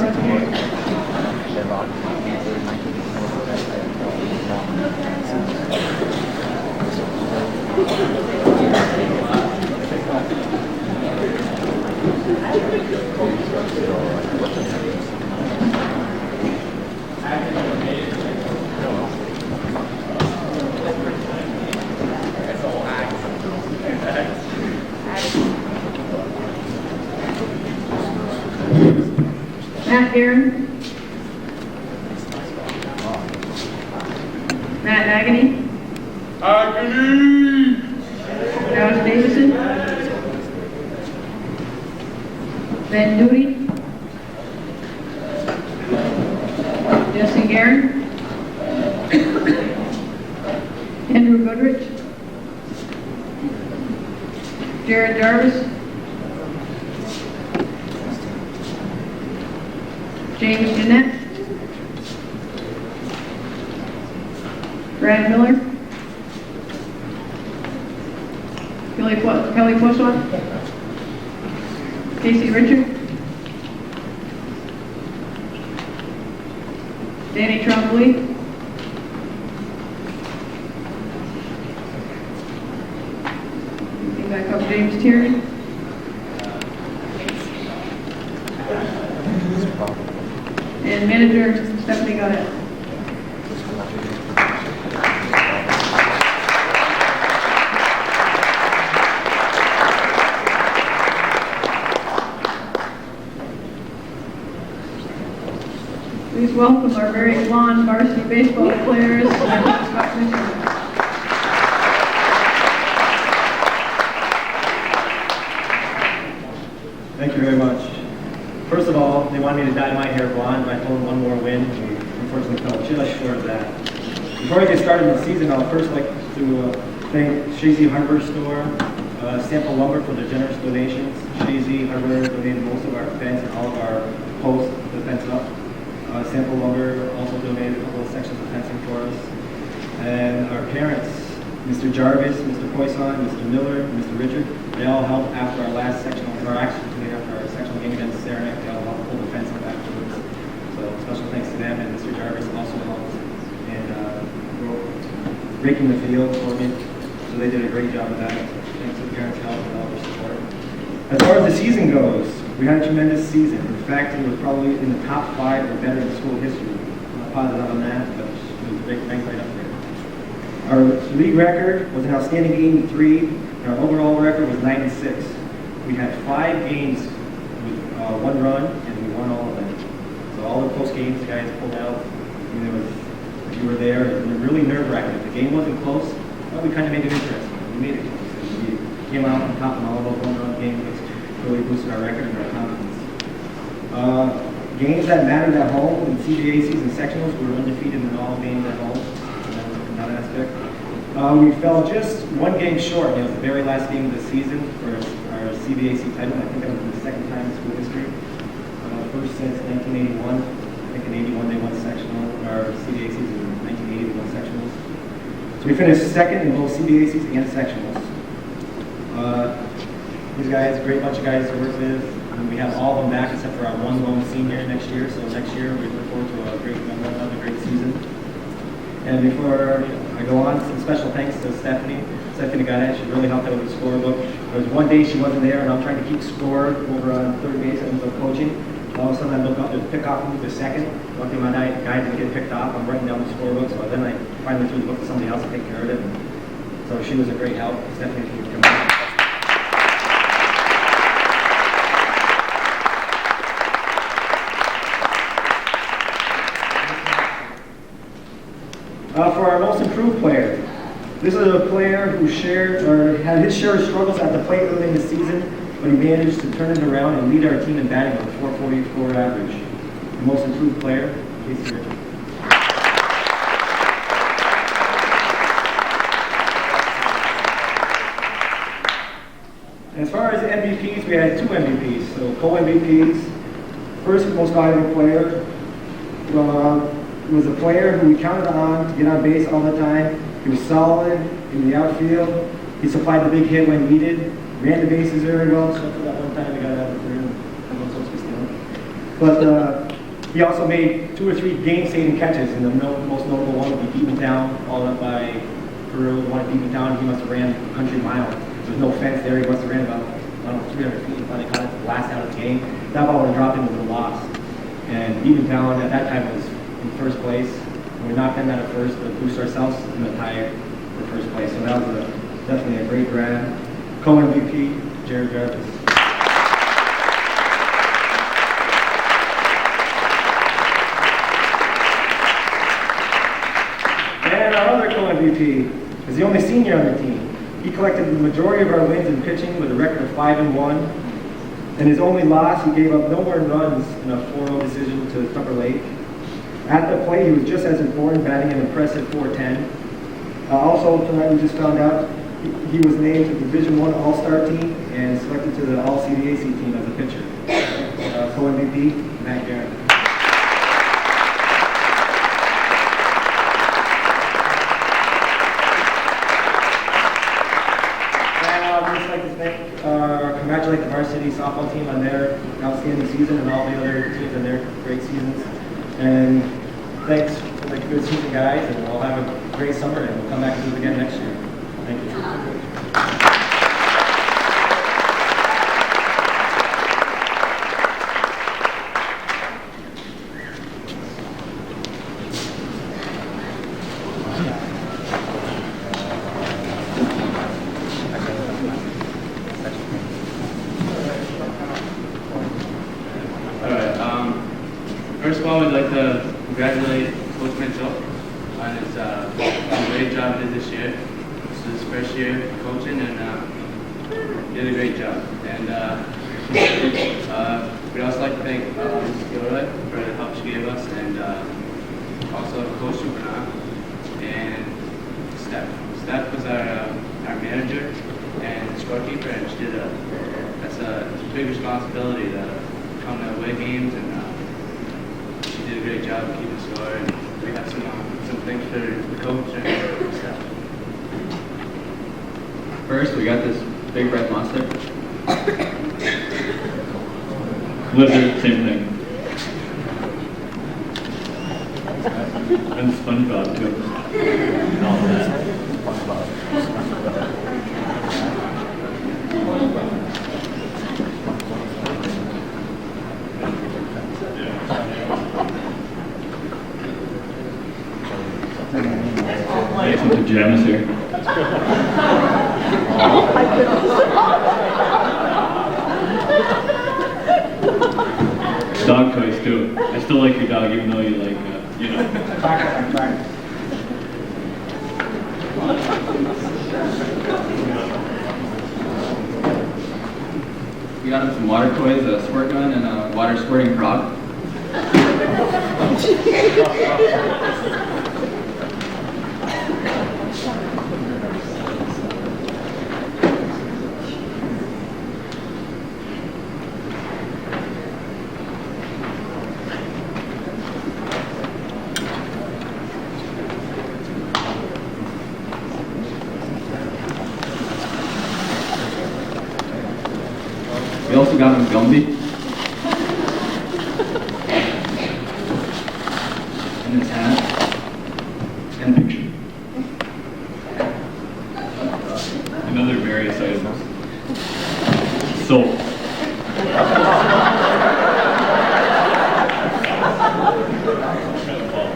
Matt Guerin, Matt Agony, Alex Davison, Ben Duty, Justin Guerin, Andrew Goodrich, Jared Jarvis, James Jeanette, Brad Miller, Kelly Poisson, Casey Richard, Danny Trombley, back up James Tierney, and manager Stephanie Goddard. Please welcome our very blonde varsity baseball players. Thank you very much. First of all, they wanted me to dye my hair blonde, but I told them one more win. We unfortunately fell just short of that. Before I get started in the season, I'll first like to thank Shazy Hardware Store, Sample Lumber for their generous donations. Shazy Hardware donated most of our fence and all of our posts to the fence up. Sample Lumber also donated a couple of sections of fencing for us. And our parents, Mr. Jarvis, Mr. Poisson, Mr. Miller, and Mr. Richard, they all helped after our last sectional, or actually after our sectional game against Saranac, they all helped pull the fence up afterwards. So special thanks to them, and Mr. Jarvis also helped in breaking the field for me. So they did a great job of that. Thanks to the parents' help and all their support. As far as the season goes, we had a tremendous season. In fact, it was probably in the top 5 or better in school history. I'm not positive on that, but it was ranked right up there. Our league record was an outstanding 83, and our overall record was 96. We had 5 games with 1 run, and we won all of them. So all the close games, the guys pulled out. And it was, if you were there, it was really nerve-wracking. If the game wasn't close, well, we kind of made it interesting. We made it close. And we came out on top in all of those one-run games, which really boosted our record and our confidence. Games that mattered at home in CBACs and sectionals, we were undefeated in all games at home. In that aspect. We fell just 1 game short. It was the very last game of the season for our CBAC title. I think that was the second time in school history. First since 1981. I think in 81 they won sectional. Our CBACs in 1980 they won sectionals. So we finished second in both CBACs and sectionals. These guys, a great bunch of guys to work with. And we have all of them back except for our one lone senior next year. So next year we look forward to another great season. And before I go on, some special thanks to Stephanie Goddard. She really helped out with the scorebook. There was one day she wasn't there, and I'm trying to keep score over on third base and so coaching. All of a sudden I look up, there's a pickoff move to second. Luckily my guy didn't get picked off. I'm writing down the scorebook, so then I finally threw the book to somebody else to take care of it. So she was a great help. Stephanie, if you would come back. For our most improved player, this is a player who had his share of struggles at the plate early in the season, but he managed to turn it around and lead our team in batting with a 444 average. The most improved player, Casey Richard. As far as MVPs, we had 2 MVPs, so co-MVPs. First most valuable player was a player who we counted on to get on base all the time. He was solid in the outfield. He supplied the big hit when needed. Ran the bases very well, except for that one time he got out of the third. But he also made 2 or 3 game-saving catches, and the most notable one would be beaten down, followed up by Peru. The one that beat me down, he must have ran a country mile. There's no fence there. He must have ran about 300 feet. He finally caught it the last out of the game. That ball would have dropped into the loss. And beaten down at that time was in first place. And we knocked them out of first to boost ourselves in the tie for first place. So that was definitely a great grab. Co-MVP, Jared Jarvis. And our other co-MVP is the only senior on the team. He collected the majority of our wins in pitching with a record of 5-1. And his only loss, he gave up no more runs in a 4-0 decision to Tupper Lake. At the plate, he was just as important, batting an impressive .410. Also, tonight we just found out he was named to the Division I All-Star team and selected to the All-CDAC team as a pitcher. Co-MVP, Matt Garrett. And I'd just like to congratulate the varsity softball team on their outstanding season and all the other teams on their great seasons. And thanks for the good season, guys, and we'll have a great summer, and we'll come back and do it again next year. Thank you. First of all, we'd like to congratulate Coach Mitchell on his great job he did this year. This is his first year coaching, and he did a great job. And we'd also like to thank Mrs. Gilroy for the help she gave us, and also Coach Supernat and Steph. Steph was our manager and scorekeeper, and that's a big responsibility to come to away games, and she did a great job of keeping score, and we have some things for the coach and staff. First, we got this big red monster. Lizard, same thing. And SpongeBob too. Get some pajamas here. Dog toys too. I still like your dog, even though you like, you know. We got him some water toys, a squirt gun, and a water squirting frog. We also got him Gumby. And his hat. And picture. And other various items. Soap.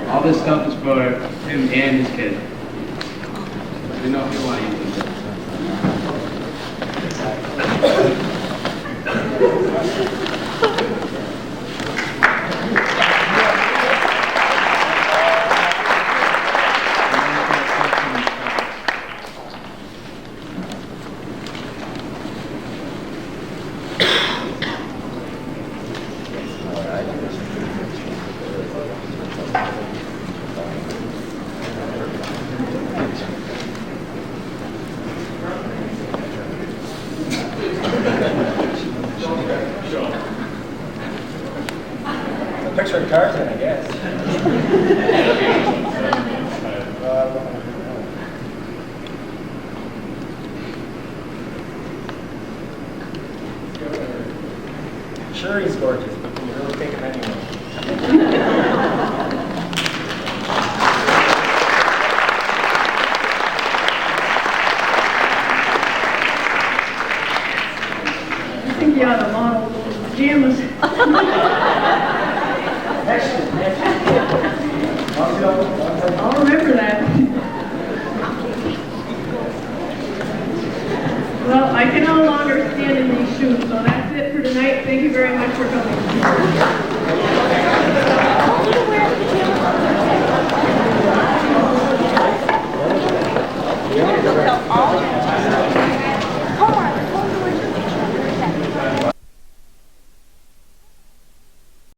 All this stuff is for him and his kid. We know if you want to use them. Picture of Tarzan, I guess. Sure, he's gorgeous, but can you really take him anyway? I think you ought to model those pajamas. I'll remember that. Well, I can no longer stand in these shoes, so that's it for tonight. Thank you very much for coming.